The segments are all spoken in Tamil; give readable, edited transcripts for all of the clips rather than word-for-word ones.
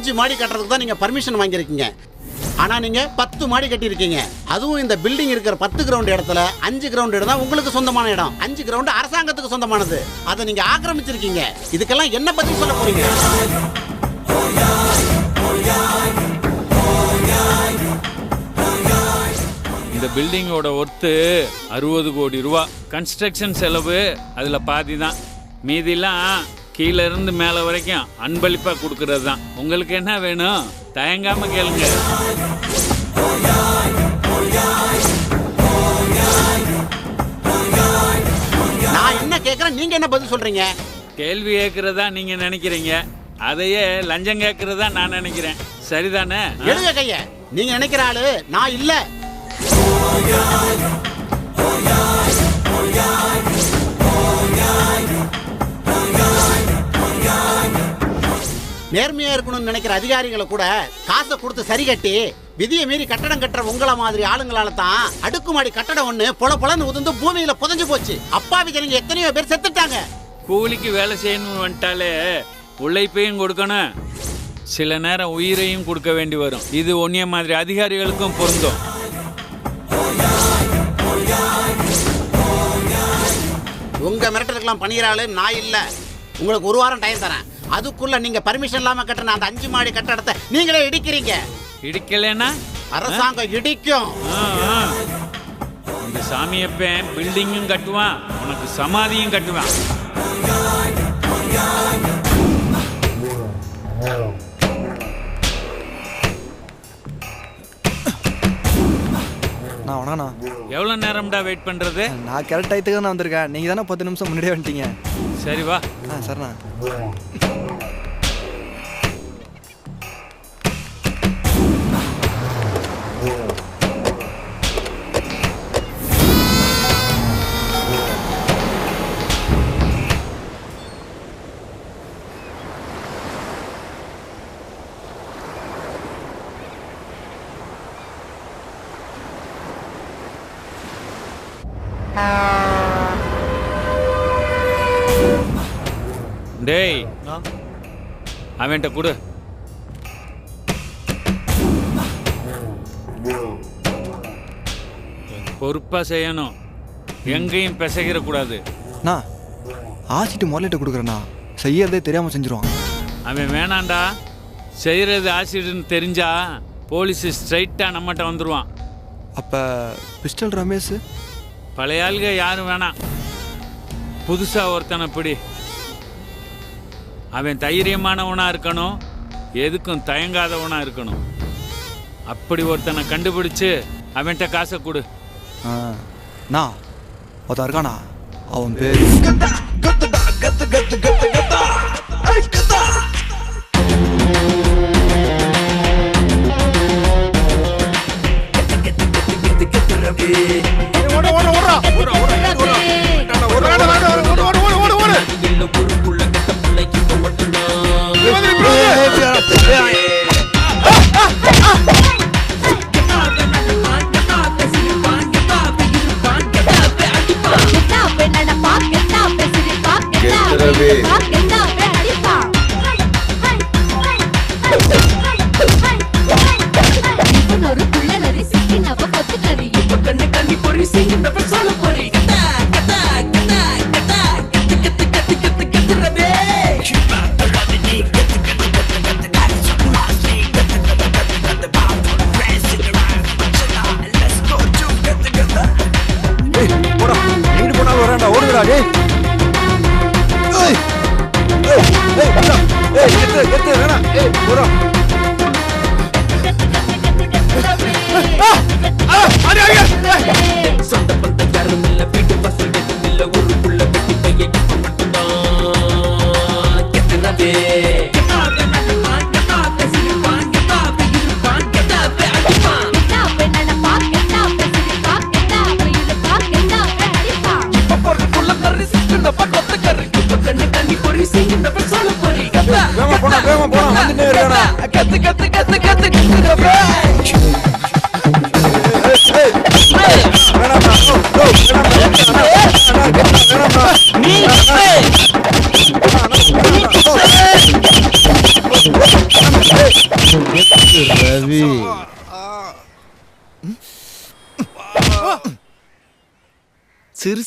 5 மாடி கட்டுறதுக்கு தான் நீங்க பர்மிஷன் வாங்கியிருக்கீங்க. ஆனா நீங்க 10 மாடி கட்டியிருக்கீங்க. அதுவும் இந்த பில்டிங் இருக்கிற 10 கிரவுண்ட் இடத்துல 5 கிரவுண்ட் இடம் தான் உங்களுக்கு சொந்தமான இடம். 5 கிரவுண்ட் அரசாங்கத்துக்கு சொந்தமானது. அதை நீங்க ஆக்கிரமிச்சிருக்கீங்க. இதுக்கெல்லாம் என்ன பதில் சொல்ல போறீங்க? இந்த பில்டிங்கோட ஒர்த்து 60 கோடி ரூபா. கன்ஸ்ட்ரக்ஷன் செலவு அதுல பாதி தான். மீதிலாம் கீழே இருந்து மேலே வரைக்கும் அன்பளிப்பாக கொடுக்கறது தான். உங்களுக்கு என்ன வேணும்? தயங்காம கேளுங்க. நான் என்ன கேட்குறேன், நீங்க என்ன பதில் சொல்றீங்க? கேள்வி கேட்கறதா நீங்க நினைக்கிறீங்க, அதையே லஞ்சம் கேட்கறதா நான் நினைக்கிறேன். சரிதானே? எழுத கைய. நீங்க நினைக்கிற ஆளு நான் இல்ல. நேர்மையா இருக்கணும்னு நினைக்கிற அதிகாரிகளை கூட காசை கொடுத்து சரி கட்டி விதியை மீறி கட்டடம் கட்டுற உங்களை மாதிரி ஆளுங்களால தான் அடுக்குமாடி கட்டடம் ஒண்ணு பொல பொலன்னு உதிர்ந்து பூமியில புதைஞ்சு போச்சு. அப்பாவி ஜனங்க எத்தனையோ பேர் செத்துட்டாங்க. கூலிக்கு வேலை செய்யணும்னு வந்துட்டாலே உழைப்பையும் கொடுக்கணும், சில நேரம் உயிரையும் கொடுக்க வேண்டி வரும். இது ஒன்னிய மாதிரி அதிகாரிகளுக்கும் பொருந்தும். உங்க மிரட்டலுக்கெல்லாம் பண்ணிக்கிறாள் நான் இல்ல. உங்களுக்கு 1 வாரம் டைம் தரேன். அதுக்குள்ள நீங்க பர்மிஷன் இல்லாம கட்டின அந்த 5 மாடி கட்டடத்தை நீங்களே இடிக்கிறீங்க. இடிக்கலன்னா அரசாங்கம் இடிக்கும். இந்த சாமியப்பன் பில்டிங்கும் கட்டுவான், உனக்கு சமாதியும் கட்டுவான். வணக்கண்ணா. எவ்வளோ நேரம்டா வெயிட் பண்ணுறது? நான் கரெக்ட் டயத்துக்கு தான் வந்திருக்கேன். நீங்கள் தானே 10 நிமிஷம் முன்னாடியே வந்துட்டீங்க. சரி வா. சரிண்ணா. டேய், அவன்கிட்ட கொடு. பொறுப்பா செய்யணும், எங்கேயும் பிசைகிற கூடாது. நான் ஆசிட்டு முதலிட்ட கொடுக்குறேண்ணா, செய்யறதே தெரியாமல் செஞ்சிருவான். அவன் வேணாண்டா, செய்கிறது ஆசிடுன்னு தெரிஞ்சா போலீஸ் ஸ்ட்ரைட்டாக நம்மகிட்ட வந்துடுவான். அப்போ பிஸ்டல் ரமேஷ் பழைய ஆளுக யாரும் வேணாம், புதுசாக ஒருத்தனை பிடி. அவன் தைரியமானவனா இருக்கணும், எதுக்கும் தயங்காதவனா இருக்கணும். அப்படி ஒருத்தனை கண்டுபிடிச்சு அவன்கிட்ட காசை கொடு. நான் ஒருத்தன் இருக்கானா, அவன் பேர்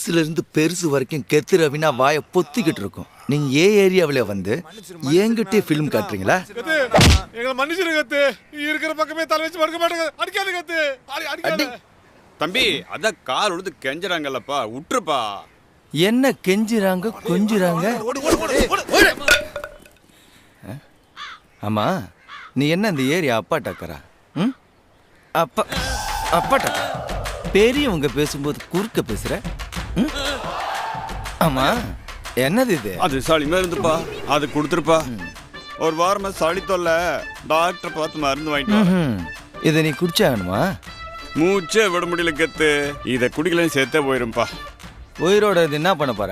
சிறுசுல இருந்து பெருசு வரைக்கும் கெத்து ரவினா வாயை பொத்திக்கிட்டு இருக்கும். நீங்க ஏரியாவில வந்து என்கிட்டே ஃபிலிம் காட்டுறீங்களா? எங்களை மன்னிச்சிருங்க கத்து. இருக்கிற பக்கமே தலை வச்சு படுக்க மாட்டேங்க. அடிக்காது கத்து. அடி. தம்பி அதான் கால் உழுது கெஞ்சறாங்கல்லப்பா, விட்டுருப்பா. என்ன கெஞ்சுறாங்க கொஞ்சுறாங்க? ஆமா, நீ என்ன இந்த ஏரியா அப்பா டக்கரா? அப்பா டக்கரா? பெரியவங்க பேசும்போது குறுக்க பேசுற. ஆமா, என்னது இது? அது சளிமா இருந்துப்பா, அது கொடுத்துருப்பா. ஒரு வாரமா சளி தொல்லை, டாக்டர் பார்த்து மருந்து வாங்கிட்டு. இதை நீ குடிச்சாகணுமா? மூச்சே விட முடியல கத்து. இதை குடிக்கலன்னு சேர்த்தே போயிரும்பா. உயிரோட இது என்ன பண்ண போற?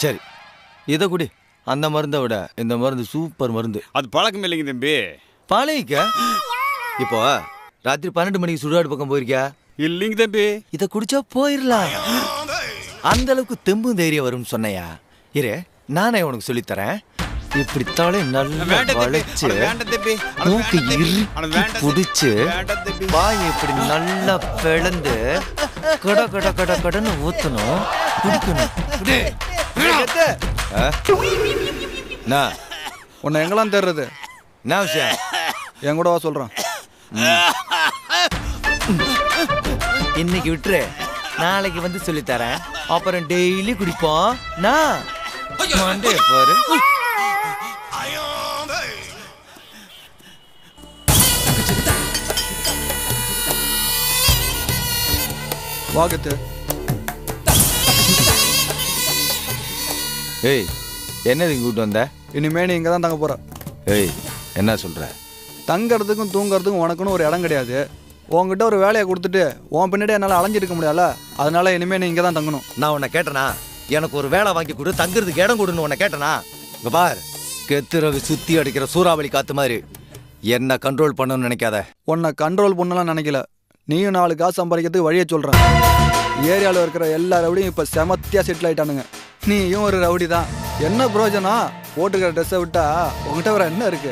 சரி, இதை குடி. அந்த மருந்தை விட இந்த மருந்து சூப்பர் மருந்து. அது பழக்கம் இல்லைங்க தம்பி. பாளையிக்க இப்போ ராத்திரி 12 மணிக்கு சுடுகாடு பக்கம் போயிருக்கியா? இல்லைங்க தம்பி. இதை குடிச்சா போயிடலாம். அந்த அளவுக்கு தெம்பும் தைரியம் வரும்னு சொன்னையா? இரு, நானே உனக்கு சொல்லித்தரேன். இப்படி தலை நல்லா வளைச்சு மூக்கு இறுக்கி புடிச்சு வாய் இப்படி நல்லா பிளந்து கட கட கட கடன்னு ஊத்தணும், குடிக்கணும். உன்னை எங்கெல்லாம் தேடுறது? என்ன விஷயம்? என் கூட வா சொல்றேன். இன்னைக்கு விட்டுரு, நாளைக்கு வந்து சொல்லித்தரேன். அப்புறம் டெய்லி குடிப்போம். நான் மண்டே பாரு. வாகத்து. ஏய், என்னது இங்க கூட்டு வந்த? இனிமே நீ இங்கே தான் தங்க போற. ஏய், என்ன சொல்ற? தங்கறதுக்கும் தூங்கறதுக்கும் உனக்குன்னு ஒரு இடம் கிடையாது. உன்கிட்ட ஒரு வேலையை கொடுத்துட்டு உன் பின்னாடி என்னால் அலைஞ்சிருக்க முடியல. அதனால இனிமே நீ இங்கே தான் தங்கணும். நான் உன்னை கேட்டனா? எனக்கு ஒரு வேலை வாங்கி கொடு, தங்குறதுக்கு இடம் கொடுன்னு உன்னை கேட்டனா? இங்க பார், கெத்துரவி சுத்தி அடிக்கிற சூறாவளி காத்து மாதிரி என்ன கண்ட்ரோல் பண்ணணும்னு நினைக்காத. உன்னை கண்ட்ரோல் பண்ணலாம் நினைக்கல. நீயும் 4 காசு சம்பாதிக்கிறதுக்கு வழியை சொல்கிறேன். ஏரியாவில் இருக்கிற எல்லா ரவுடியும் இப்போ செமத்தியாக செட்டில் ஆகிட்டானுங்க. நீயும் ஒரு ரவுடி தான். என்ன பிரயோஜனம்? போட்டுக்கிற ட்ரெஸ்ஸை விட்டா உங்ககிட்ட வேற என்ன இருக்கு?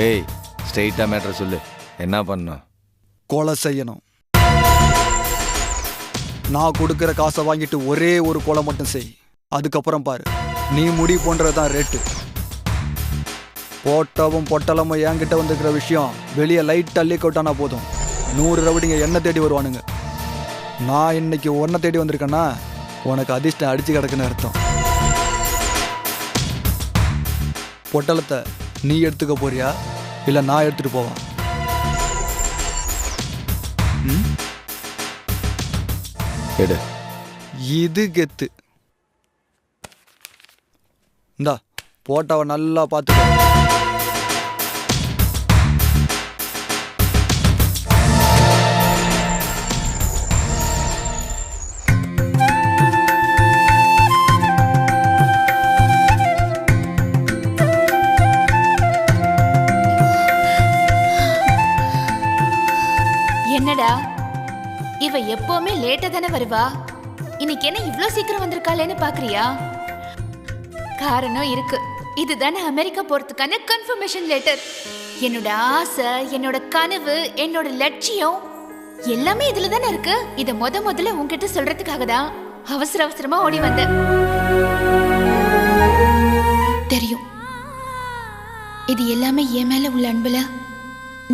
ஏய், ஸ்ட்ரெயிட்டாக மேட்ரு சொல்லு. என்ன பண்ணணும்? கொலை செய்யணும். நான் கொடுக்குற காசை வாங்கிட்டு ஒரே ஒரு கொலை மட்டும் செய். அதுக்கப்புறம் பாரு, நீ முடி போன்றது தான் ரேட்டு. போட்டவும் பொட்டலமும் என்கிட்ட வந்துருக்கிற விஷயம் வெளியே லைட் அள்ளி கொட்டானா போதும், 100 ரவுடிங்க என்ன தேடி வருவானுங்க. நான் இன்னைக்கு ஒன்றை தேடி வந்திருக்கேன்னா உனக்கு அதிர்ஷ்டம் அடிச்சு கிடக்குன்னு அர்த்தம். பொட்டலத்தை நீ எடுத்துக்க போறியா இல்லை நான் எடுத்துட்டு போவா? எடு. இது கெத்து. இந்தா, போட்டவ நல்லா பார்த்துக்க. என்னடா இவ எப்பவுமே லேட்டா தானே வருவா? இன்னைக்கு என்ன இவ்ளோ சீக்கிரம் வந்திருக்காளேன்னு பாக்குறியா? காரணம் இருக்கு. இதுதானே அமெரிக்கா போறதுக்கான கன்ஃபர்மேஷன் லெட்டர். என்னோட ஆசை, என்னோட கனவு, என்னோட லட்சியம் எல்லாமே இதுல தானே இருக்கு. இத முதல்ல உன்கிட்ட சொல்றதுக்காக தான் அவசரமா ஓடி வந்தேன். தெரியும், இது எல்லாமே என் மேல உள்ள அன்புல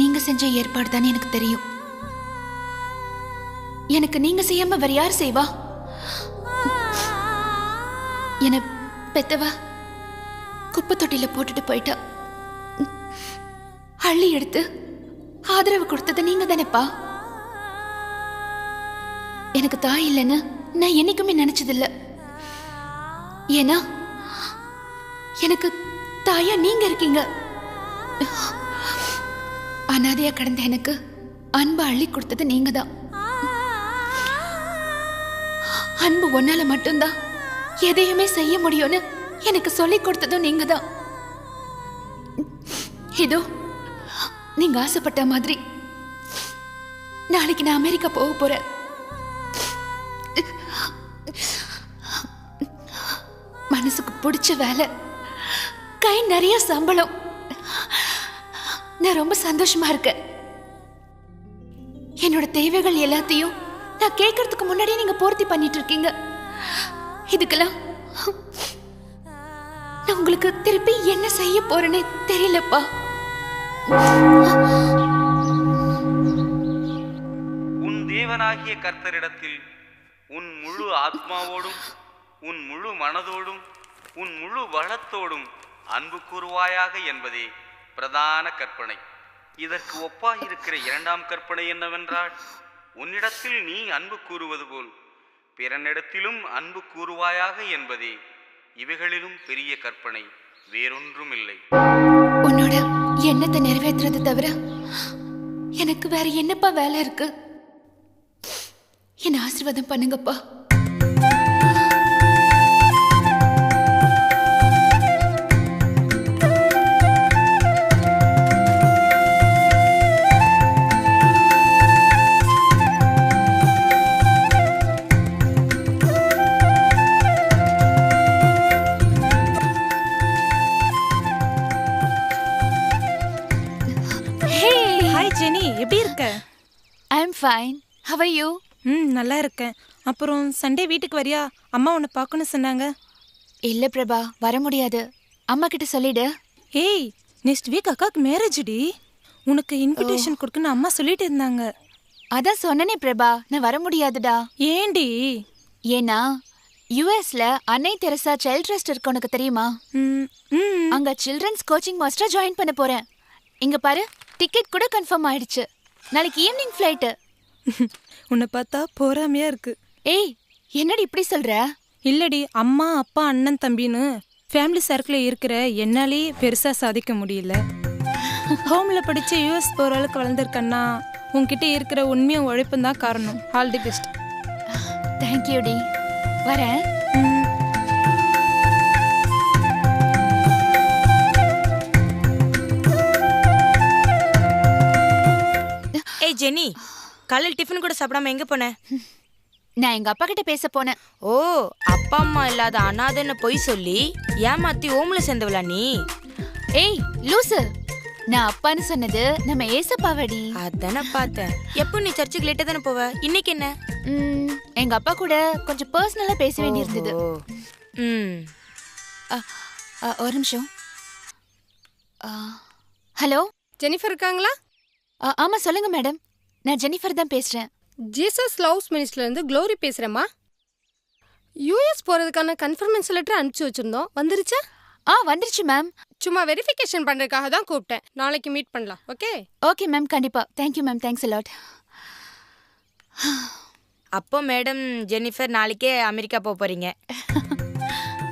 நீங்க செஞ்ச ஏற்பாடு தானே எனக்கு தெரியும். எனக்கு நீங்க செய்யாம வேற யார் செய்வா? என பெத்தவ குப்பை தொட்டில போட்டுட்டு போயிட்டா. அள்ளி எடுத்து ஆதரவு கொடுத்தது நீங்க தானேப்பா. எனக்கு தாய் இல்லைன்னு நான் என்னைக்குமே நினைச்சதில்ல. ஏன்னா எனக்கு தாயா நீங்க இருக்கீங்க. அனாதையா கடந்த எனக்கு அன்பு அள்ளி கொடுத்தது நீங்க தான். அன்பு ஒன்னால மட்டும்தான் எதையுமே செய்ய முடியும்னு எனக்கு சொல்லி கொடுத்ததும் நீங்க தான். இதோ நீங்க ஆசைப்பட்ட மாதிரி நாளைக்கு நான் அமெரிக்கா போக போறேன். மனசுக்கு பிடிச்ச வேலை, கை நிறைய சம்பளம். நான் ரொம்ப சந்தோஷமா இருக்கேன். என்னோட தேவைகள் எல்லாத்தையும் நான் கேட்கறதுக்கு முன்னாடியே நீங்க பூர்த்தி பண்ணிட்டு இருக்கீங்க. இதுக்கெல்லாம் நான் உங்களுக்கு திருப்பி என்ன செய்ய போறேன்னு தெரியலப்பா. உன் தேவனாகிய கர்த்தரிடத்தில் உன் முழு ஆத்மாவோடும் உன் முழு மனதோடும் உன் முழு வளத்தோடும் அன்பு கூறுவாயாக என்பதே பிரதான கற்பனை. இதற்கு ஒப்பாயிருக்கிற இரண்டாம் கற்பனை என்னவென்றால், உன்னிடத்தில் நீ அன்பு கூறுவது போல் பிறனிடத்திலும் அன்பு கூறுவாயாக என்பதே. இவைகளிலும் பெரிய கற்பனை வேறொன்றும் இல்லை. உன்னோட எண்ணத்தை நிறைவேற்றுறது தவிர எனக்கு வேற என்னப்பா வேலை இருக்கு? என்ன ஆசீர்வாதம் பண்ணுங்கப்பா. எப்படி இருக்க? I am fine. How are you? நல்லா இருக்கேன். அப்புறம் சண்டே வீட்டுக்கு வரியா? அம்மா உன்னை பார்க்கணும் சொன்னாங்க. இல்ல பிரபா, வர முடியாது. அம்மா கிட்ட சொல்லிடு. ஏய், நெக்ஸ்ட் வீக் அக்காக்கு மேரேஜ்டி. உனக்கு இன்விடேஷன் கொடுக்கணும் அம்மா சொல்லிட்டு இருந்தாங்க. அதான் சொன்னனே பிரபா, நான் வர முடியாதுடா. ஏண்டி? ஏன்னா யுஎஸ்ல அன்னை தெரசா சைல்ட் ட்ரஸ்ட் இருக்கு, உனக்கு தெரியுமா? அங்க சில்ட்ரன்ஸ் கோச்சிங் மாஸ்டரா ஜாயின் பண்ண போறேன். இங்க பாரு, டிக்கெட் கூட கன்ஃபார்ம் ஆயிடுச்சு. நாளைக்கு ஈவினிங் ஃப்ளைட். உன்னை பார்த்தா போறாமையா இருக்கு. ஏய், என்னடி இப்படி சொல்ற? இல்லடி, அம்மா அப்பா அண்ணன் தம்பின்னு ஃபேமிலி சர்க்கிள் இருக்கிற என்னாலே பெருசா சாதிக்க முடியல. ஹோம்ல படிச்சு யூஎஸ் போற அளவுக்கு வளர்ந்துருக்கன்னா உன்கிட்ட இருக்கிற உண்மையும் உழைப்பும் தான் காரணம். All the best. தேங்க்யூ டி. வரேன். ஏய் ஜெனி, காலையில் டிஃபன் கூட சாப்பிடாம எங்க போன? நான் எங்க அப்பா கிட்ட பேச போனேன். ஓ, அப்பா அம்மா இல்லாத அனாதைன்னு பொய் சொல்லி ஏமாத்தி ஓம்ல சேர்ந்தவளா நீ? ஏய் லூசு, நான் அப்பான்னு சொன்னது நம்ம ஏசப்பாவடி. அதானே பார்த்தேன். எப்போ நீ சர்ச்சுக்கு லேட்டா தானே போவ? இன்னைக்கு என்ன? எங்க அப்பா கூட கொஞ்சம் பர்சனலா பேச வேண்டியிருந்தது. ஒரு நிமிஷம். ஹலோ, ஜெனிஃபர் இருக்காங்களா? ஆமா சொல்லுங்க மேடம், நான் ஜெனிஃபர் தான் பேசுறேன். ஜீசஸ் லவ்ஸ் மினிஸ்ட்ரிலேருந்து க்ளோரி பேசுகிறேம்மா. யூஎஸ் போகிறதுக்கான கன்ஃபர்மேஷன் லெட்டர் அனுப்பிச்சி வச்சுருந்தோம், வந்துருச்சா? வந்துருச்சு மேம். சும்மா வெரிஃபிகேஷன் பண்ணுறதுக்காக தான் கூப்பிட்டேன். நாளைக்கு மீட் பண்ணலாம். ஓகே? ஓகே மேம், கண்டிப்பாக. Thank you ma'am, thanks a lot. அப்போ மேடம் ஜெனிஃபர் நாளைக்கே அமெரிக்கா போக போகிறீங்க.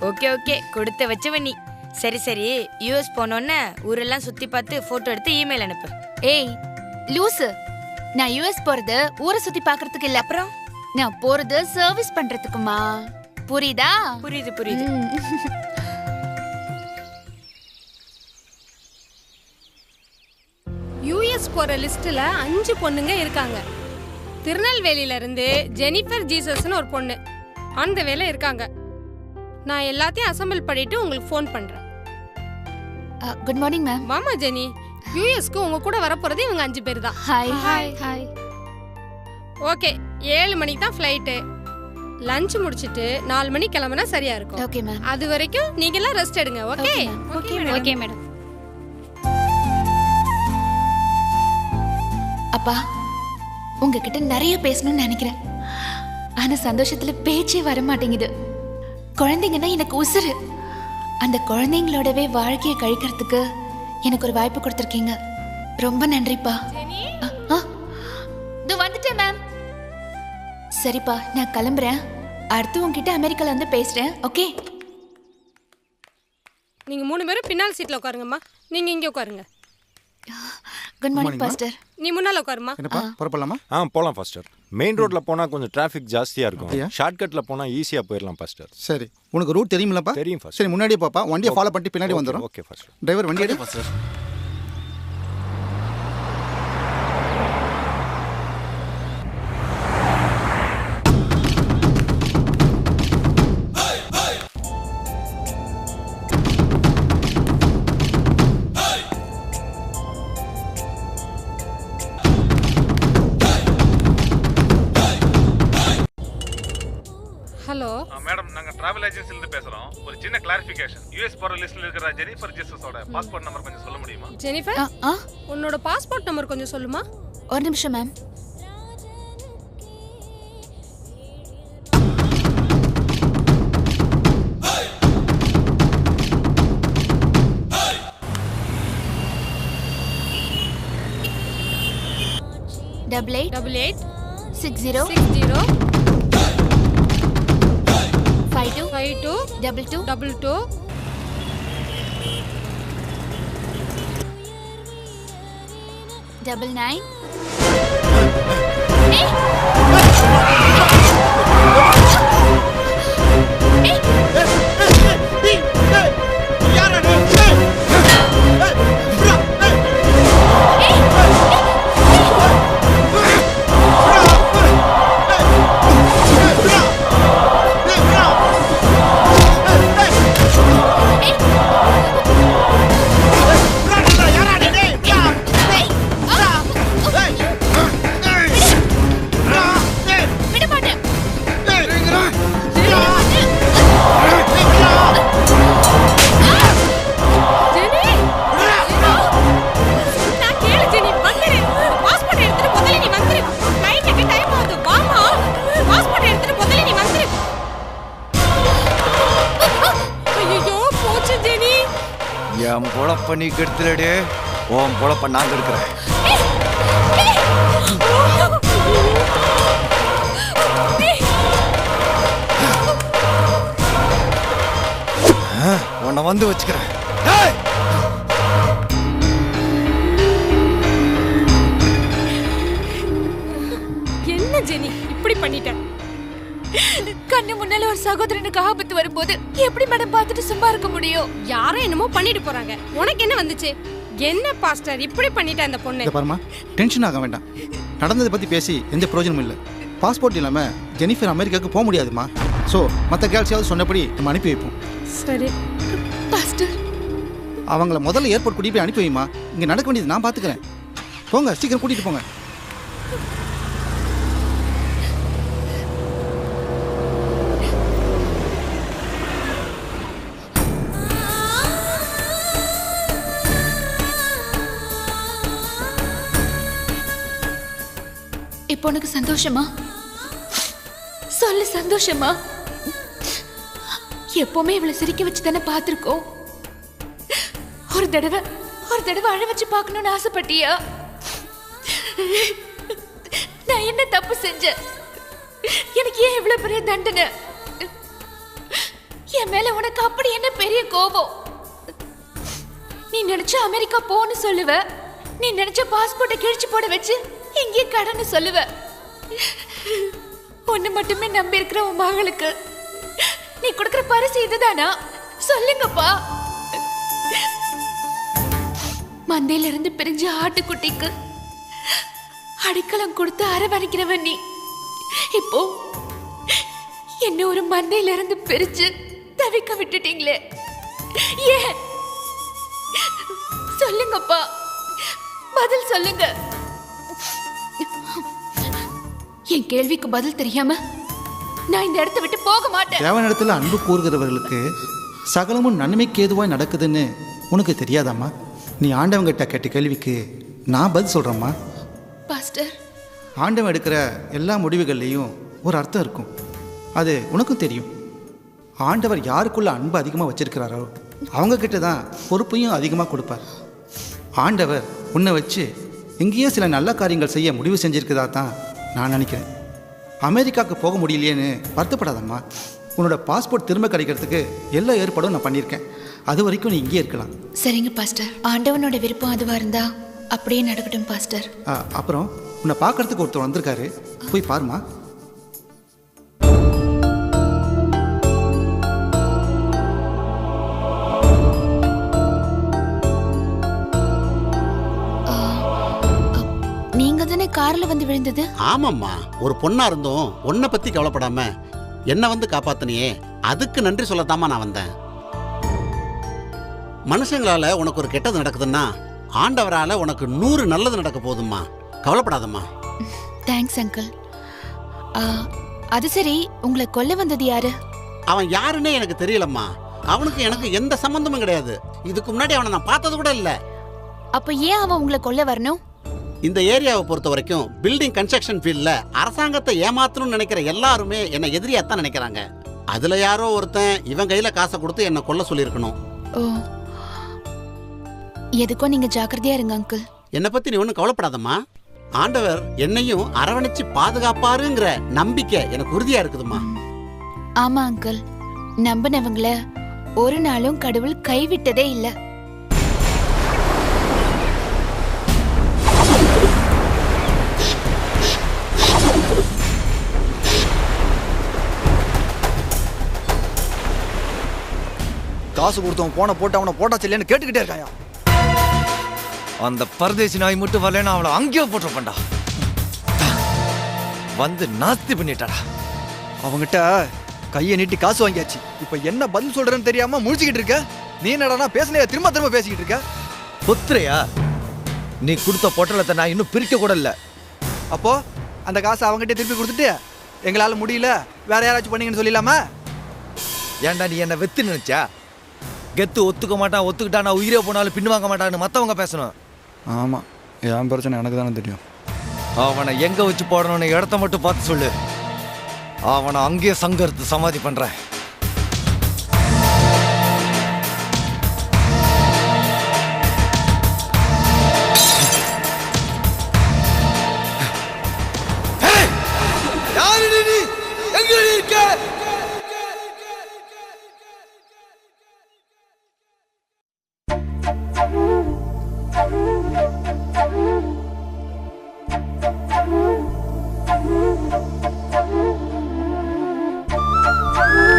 ஓகே ஓகே, கொடுத்து வச்சவ நீ. சரி சரி, யூஎஸ் போனோன்னே ஊரெல்லாம் சுற்றி பார்த்து ஃபோட்டோ எடுத்து இமெயில் அனுப்பு. ஏய் லூசு, நான் யூஎஸ் போறது ஊரை சுத்தி பாக்குறதுக்கு இல்ல. அப்புறம் நான் போறது சர்வீஸ் பண்றதுக்குமா, புரியுதா? புரியுது புரியுது. யூஎஸ் போற லிஸ்ட்ல 5 பொண்ணுங்க இருக்காங்க. திருநெல்வேலியில இருந்து ஜெனிஃபர் ஜீசஸ்னு ஒரு பொண்ணு அந்த வேலை இருக்காங்க. நான் எல்லாத்தையும் அசெம்பிள் பண்ணிட்டு உங்களுக்கு ஃபோன் பண்றேன். Good morning ma'am. மாமா ஜெனி, யூஎஸ்க்கு உங்க கூட வர போறது இவங்க 5 பேர் தான். Hi hi hi. ஓகே, 7 மணிக்கு தான் ஃப்ளைட்டு. லஞ்ச் முடிச்சிட்டு 4 மணிக்கு கிளம்புனா சரியா இருக்கும். Okay ma'am. அது வரைக்கும் நீங்க எல்லாம் ரெஸ்ட் எடுங்க. ஓகே? Okay madam. அப்பா, உங்ககிட்ட நிறைய பேசணும்னு நினைக்கிறேன். ஆனா சந்தோஷத்துல பேச்சே வர மாட்டேங்குது. குழந்தைங்கன்னா எனக்கு உசுறு. அந்த குழந்தைங்களோடவே வாழ்க்கையை கழிக்கிறதுக்கு எனக்கு ஒரு வாய்ப்பு கொடுத்துருக்கீங்க. ரொம்ப நன்றிப்பா. வந்துட்டேன் மேம். சரிப்பா, நான் கிளம்புறேன். அடுத்து உங்ககிட்ட அமெரிக்கால வந்து பேசுறேன். ஓகே? நீங்க 3 பேரும் பின்னால் சீட்ல உட்காருங்கம்மா. நீங்க இங்க உட்காருங்க. Good morning pastor. நீ முன்னால உட்காருமா. என்னப்பா, புறப்படலாமா? போலாம் பாஸ்டர். மெயின் ரோட்ல போனா கொஞ்சம் டிராஃபிக் ஜாஸ்தியா இருக்கும். ஷார்ட்கட்ல போனா ஈஸியா போயிடலாம் பாஸ்டர். சரி, உனக்கு ரூட் தெரியுமில்லப்பா? தெரியும் பாஸ்டர். சரி, முன்னாடியே பாப்பா, வண்டியை ஃபாலோ பண்ணிட்டு பின்னாடி வந்துடும். Okay pastor. டிரைவர் வண்டி எடு பாஸ்டர். ஹலோ மேடம் நாங்க டிராவல் ஏஜென்சில இருந்து பேசுறோம். ஒரு சின்ன கிளாரிஃபிகேஷன். யுஎஸ் போற லிஸ்ட்ல இருக்கிற ஜெனிஃபர் ஜீசஸோட பாஸ்போர்ட் நம்பர் கொஞ்சம் சொல்ல முடியுமா? ஜெனிஃபர் உன்னோட பாஸ்போர்ட் நம்பர் கொஞ்சம் சொல்லுமா? ஒரு நிமிஷம் மேம். Double 8 60 52 22 99 என் பொழப்ப நீ கெடுத்துலடே, உன் பொழப்ப நான் கெடுக்கிறேன். உன்னை வந்து வச்சுக்கிறேன். என்ன ஜெனி இப்படி பண்ணிட்ட? கண்ணு முன்னால ஒரு சகோதரனுக்கு ஆபத்து வரும்போது எப்படி மேடம் பார்த்துட்டு சும்மா இருக்க முடியும்? யாரும் என்னமோ பண்ணிட்டு போறாங்க, உனக்கு என்ன வந்துச்சு? என்ன பாஸ்டர் இப்படி பண்ணிட்ட அந்த பொண்ணு? இத பாருமா, டென்ஷன் ஆக வேண்டாம். நடந்ததை பத்தி பேசி எந்த பிரயோஜனமும் இல்லை. பாஸ்போர்ட் இல்லாம ஜெனிஃபர் அமெரிக்காவுக்கு போக முடியாதுமா. ஸோ மற்ற கேர்ள்ஸாவது சொன்னபடி நம்ம அனுப்பி வைப்போம். சரி பாஸ்டர், அவங்கள முதல்ல ஏர்போர்ட் கூட்டிட்டு போய் அனுப்பி வைமா. இங்க நடக்க வேண்டியது நான் பாத்துக்கிறேன். போங்க, சீக்கிரம் கூட்டிட்டு போங்க. இப்போ உனக்கு சந்தோஷமா? சொல்லு, சந்தோஷமா? எப்பவுமே இவளை சிரிக்க வச்சு தானே பார்த்திருக்கோம். ஒரு தடவை அழ வச்சு பார்க்கணும்னு ஆசைப்பட்டியா? நான் என்ன தப்பு செஞ்சேன்? எனக்கு ஏன் இவ்வளவு பெரிய தண்டனை? என் மேல உனக்கு அப்படி என்ன பெரிய கோபம்? நீ நினைச்ச அமெரிக்கா போன்னு சொல்லுவ, நீ நினைச்ச பாஸ்போர்ட்டை கிழிச்சு போட வச்சு இங்கே கடன்னு சொல்லுவ. ஒண்ணு மட்டுமே நம்பி இருக்கிற உன் மகளுக்கு நீ கொடுக்கிற பரிசு இதுதானா? சொல்லுங்கப்பா. மந்தையில இருந்து பிரிஞ்ச ஆட்டுக்குட்டிக்கு அடைக்கலம் கொடுத்து அரவணைக்கிறவன் நீ. இப்போ என்ன ஒரு மந்தையில இருந்து பிரிச்சு தவிக்க விட்டுட்டீங்களே, ஏன்? சொல்லுங்கப்பா, பதில் சொல்லுங்க. என் கேள்விக்கு பதில் தெரியாம நான் இந்த இடத்தை விட்டு போக மாட்டேன். தேவன் இடத்துல அன்பு கூறுகிறவர்களுக்கு சகலமும் நன்மைக்கு ஏதுவாய் நடக்குதுன்னு உனக்கு தெரியாதாம்மா? நீ ஆண்டவங்கிட்ட கேட்ட கேள்விக்கு நான் பதில் சொல்கிறேம்மா. பாஸ்டர், ஆண்டவன் எடுக்கிற எல்லா முடிவுகள்லேயும் ஒரு அர்த்தம் இருக்கும். அது உனக்கும் தெரியும். ஆண்டவர் யாருக்குள்ள அன்பு அதிகமாக வச்சிருக்கிறாரோ அவங்கக்கிட்ட தான் பொறுப்பையும் அதிகமாக கொடுப்பார். ஆண்டவர் உன்னை வச்சு எங்கேயும் சில நல்ல காரியங்கள் செய்ய முடிவு செஞ்சிருக்கிறதா தான் நான் நினைக்கிறேன். அமெரிக்காவுக்கு போக முடியலையேன்னு வருத்தப்படாதம்மா. உன்னோட பாஸ்போர்ட் திரும்ப கிடைக்கிறதுக்கு எல்லா ஏற்பாடும் நான் பண்ணியிருக்கேன். அது வரைக்கும் நீ இங்கே இருக்கலாம். சரிங்க பாஸ்டர், ஆண்டவனோட விருப்பம் அதுவா இருந்தா அப்படியே நடக்கட்டும் பாஸ்டர். அப்புறம் உன்னை பார்க்கறதுக்கு ஒருத்தர் வந்திருக்காரு, போய் பாருமா. நீங்க தானே கார்ல வந்து விழுந்தது? ஆமாம்மா, ஒரு பொண்ணா இருந்தோம் உன்னை பத்தி கவலைப்படாம என்ன வந்து காப்பாத்தினியே, அதுக்கு நன்றி சொல்லத்தாமா நான் வந்தேன். மனுஷங்களால உனக்கு ஒரு கெட்டது நடக்குதுன்னா ஆண்டவரால உனக்கு 100 நல்லது நடக்க போதும்மா. கவலைப்படாதம்மா. Thanks uncle. அது சரி, உங்களை கொல்ல வந்தது யாரு? அவன் யாருன்னே எனக்கு தெரியலம்மா. அவனுக்கு எனக்கு எந்த சம்பந்தமும் கிடையாது. இதுக்கு முன்னாடி அவனை நான் பார்த்தது கூட இல்ல. அப்ப ஏன் அவன் உங்களை கொல்ல வரணும்? இந்த ஏரியாவை பொறுத்த வரைக்கும் பில்டிங் கன்ஸ்ட்ரக்ஷன் ஃபீல்ட்ல அரசாங்கத்தை ஏமாத்தணும்னு நினைக்கிற எல்லாருமே என்ன எதிரியாத்தான் நினைக்கிறாங்க. அதுல யாரோ ஒருத்தன் இவன் கையில காசை கொடுத்து என்ன கொல்ல சொல்லியிருக்கணும். ஓ, எதுக்கும் நீங்க ஜாக்கிரதையா இருங்க அங்கிள். என்னை பத்தி நீ ஒன்றும் கவலைப்படாதம்மா. ஆண்டவர் என்னையும் அரவணைச்சு பாதுகாப்பாருங்கிற நம்பிக்கை எனக்கு உறுதியா இருக்குதுமா. ஆமா அங்கிள், நம்பினவங்கள ஒரு நாளும் கடவுள் கைவிட்டதே இல்ல. காசு கொடுத்தவன் போன போட்டு அவனை போட்டாச்சு இல்லைன்னு கேட்டுக்கிட்டே இருக்காயா? அந்த பரதேசி நாய் மட்டும் வரலன்னா அவளை அங்கேயோ போட்டுருப்பா. வந்து நாஸ்தி பண்ணிட்டாடா. அவங்கிட்ட கையை நீட்டி காசு வாங்கியாச்சு. இப்ப என்ன பதில் சொல்றேன்னு தெரியாம முழிச்சுக்கிட்டு இருக்க. நீ என்னடா பேசினே திரும்ப திரும்ப பேசிக்கிட்டு இருக்க? புத்திரையா, நீ கொடுத்த பொட்டலத்தை நான் இன்னும் பிரிக்க கூட இல்லை. அப்போ அந்த காசை அவங்ககிட்ட திருப்பி கொடுத்துட்டு எங்களால முடியல வேற யாராச்சும் பண்ணீங்கன்னு சொல்லிடலாமா? ஏன்டா நீ என்ன வெத்து நினைச்சா? கெத்து ஒத்துக்க மாட்டான், ஒத்துக்கிட்டா நான் உயிரே போனாலும் பின்னு வாங்க மாட்டான்னு மற்றவங்க பேசணும். ஆமா, என் பிரச்சனை எனக்கு தானே தெரியும். அவனை எங்க வச்சு போடணும்னு இடத்த மட்டும் பார்த்து சொல்லு. அவனை அங்கேயே சங்கர்த்து சமாதி பண்றேன்.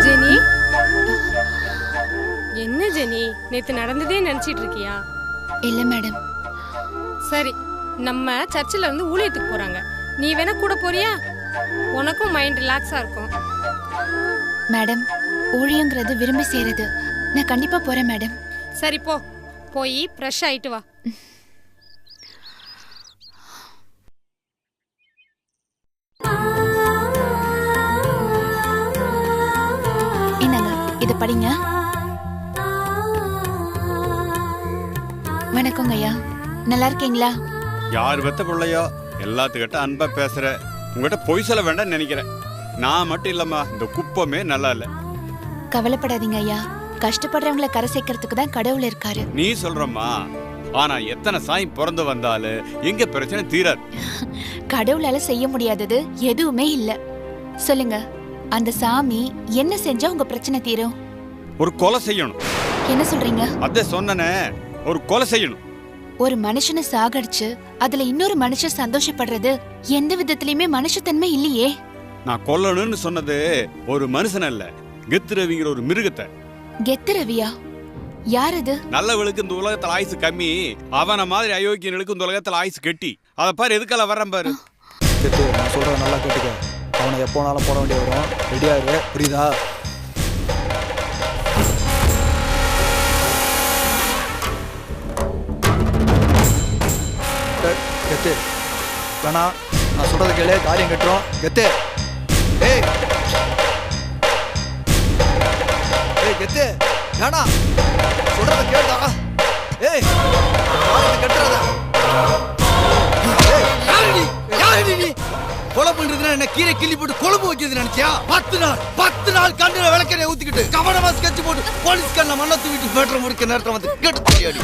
ஜெனி, என்ன ஜெனி, நேத்து நடந்ததே நினைச்சிட்டு இருக்கியா? இல்ல மேடம். சரி, நம்ம சர்ச்சில் இருந்து ஊழியத்துக்கு போறாங்க. நீ வேணா கூட போறியா? உனக்கும் மைண்ட் ரிலாக்ஸா இருக்கும். மேடம், ஊழியங்கிறது விரும்பி செய்யறது. நான் கண்டிப்பா போறேன் மேடம். சரி போ, போய் ஃப்ரெஷ் ஆயிட்டு வா. என்னங்க இத படிங்க. வணக்கங்க ஐயா, நல்லா இருக்கீங்களா? யார் பெத்த பிள்ளையோ எல்லாத்துக்கிட்ட அன்பா பேசுற. உங்ககிட்ட பொய் சொல்ல வேண்டாம்னு நினைக்கிறேன். நான் மட்டும் இல்லம்மா, இந்த குப்பமே நல்லா இல்ல. கவலைப்படாதீங்க ஐயா, கஷ்டப்படுறவங்களை கரை சேர்க்கறதுக்கு தான் கடவுள் இருக்காரு. நீ சொல்றம்மா, ஆனா எத்தனை சாய் பிறந்து வந்தாலும் எங்க பிரச்சனை தீராது. கடவுளால செய்ய முடியாதது எதுவுமே இல்ல. சொல்லுங்க, அந்த சாமி என்ன செஞ்சா உங்க பிரச்சனை தீரும்? ஒரு கொலை செய்யணும். என்ன சொல்றீங்க? அதே சொன்னனே, ஒரு கொலை செய்யணும். ஒரு மனுஷனை சாகடிச்சு அதுல இன்னொரு மனுஷன் சந்தோஷப்படுறது எந்த விதத்திலயுமே மனுஷத்தன்மை இல்லையே. நான் கொல்லணும்னு சொன்னது ஒரு மனுஷன் அல்ல, கெத்து ரவிங்கிற ஒரு மிருகத்தை. கெத்து ரவியா? யார் அது? நல்லவளுக்கு இந்த உலகத்துல ஆயுசு கம்மி, அவன மாதிரி அயோக்கியனுக்கு இந்த உலகத்துல ஆயுசு கெட்டி. அதை பாரு, எதுக்கெல்லாம் வர்றேன் பாரு. நான் சொல்றத நல்லா கேட்டுக்க. அவனை எப்போனாலும் போட வேண்டிய வரும். ரெடியா இரு, புரியுதா? கெத்து வேணா, நான் சொல்றது கேளு, காரியம் கட்டுறோம். கெத்து, ஏய் ஏய் கெத்து வேணா, சொல்றத கேட்டா. ஏய் காரியத்தை கட்டுறத. கொலை பண்றதுன்னா என்ன கீரை கிள்ளி போட்டு குழம்பு வைக்கிறது நினைச்சியா? 10 நாள் கண்ணுல விளக்கெண்ணெய் ஊத்திக்கிட்டு கவனமா ஸ்கெட்ச் போட்டு போலீஸ் கண்ண மண்ணை தூக்கிட்டு பெட்ரோல் முடிக்க நேரத்துல வந்து கெட்டு தெரியாடி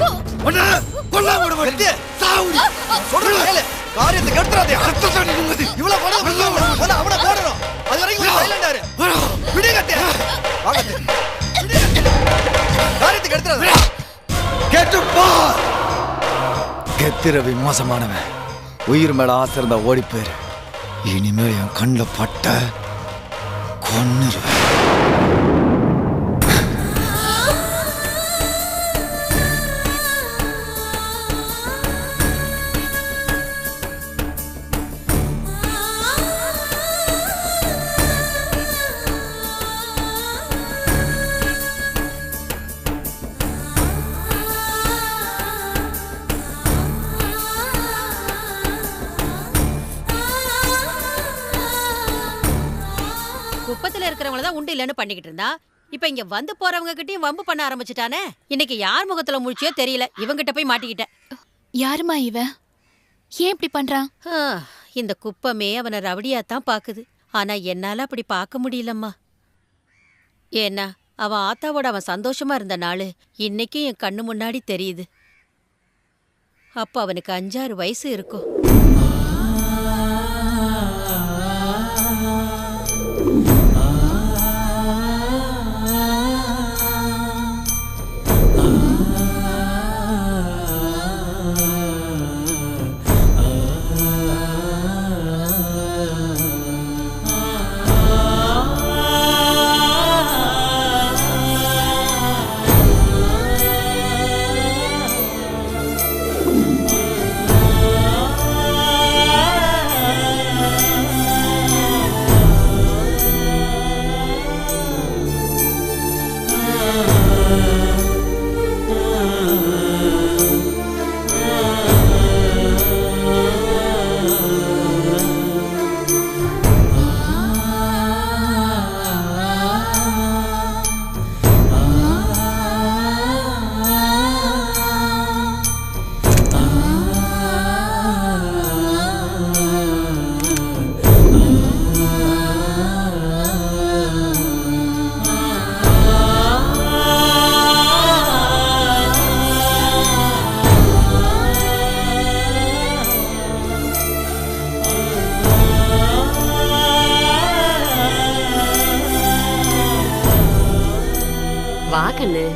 கொல்லாம விட மாட்டேன். சாவுடி சொல்றேன் கேளு, காரியத்தை கெடுத்துறாதே. அர்த்தம் சொல்லி இவ்வளவு படம் அவனை போடணும். அது வரைக்கும் சைலண்டா இரு. விடு கட்டே, வாங்கட்டு காரியத்தை கெடுத்துறாதே. கெட்டு போ. கெத்து ரவி மோசமானவன். உயிர் மேல ஆசை இருந்தா ஓடி போயிரு. இனிமே என் கண்ணில் பட்ட கொன்னுருவேன். குப்பத்துல இருக்கிறவங்கள தான் உண்டு இல்லைன்னு பண்ணிக்கிட்டு இருந்தா இப்ப இங்க வந்து போறவங்க கிட்டயும் வம்பு பண்ண ஆரம்பிச்சுட்டானே. இன்னைக்கு யார் முகத்துல முழிச்சியோ தெரியல, இவங்கிட்ட போய் மாட்டிக்கிட்டேன். யாருமா இவன்? ஏன் இப்படி பண்றான்? இந்த குப்பமே அவனை ரவடியாத்தான் பாக்குது. ஆனா என்னால அப்படி பார்க்க முடியலம்மா. ஏன்னா அவன் ஆத்தாவோட அவன் சந்தோஷமா இருந்த நாள் இன்னைக்கு என் கண்ணு முன்னாடி தெரியுது. அப்ப அவனுக்கு 5-6 வயசு இருக்கும்.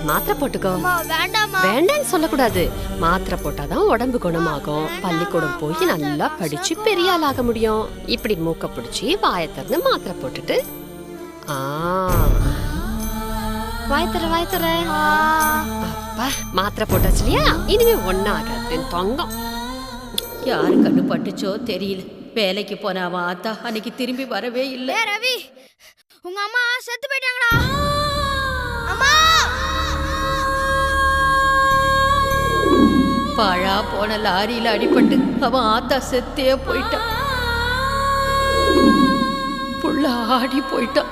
மாத்திரை போட்டுக்கோ. வேண்டான்னு சொல்லக்கூடாது. மாத்திரை போட்டாதான் உடம்பு குணமாகும். பள்ளிக்கூடம் போய் நல்லா படிச்சு பெரிய ஆள் ஆக முடியும். இப்படி மூக்க பிடிச்சி வாயை திறந்து மாத்திரை போட்டுட்டு வாயத்தர அப்பா மாத்திரை போட்டாச்சு இல்லையா? இனிமே ஒன்னும் ஆகாது தொங்கம். யாரு கண்ணு பட்டுச்சோ தெரியல. வேலைக்கு போன அவன் ஆத்தா அன்னைக்கு திரும்பி வரவே இல்லை. ரவி, உங்க அம்மா செத்து போயிட்டாங்களா? அம்மா! பாழா போன லாரியில அடிபட்டு அவன் ஆத்தா செத்தே போயிட்டான். புள்ள ஆடி போயிட்டான்.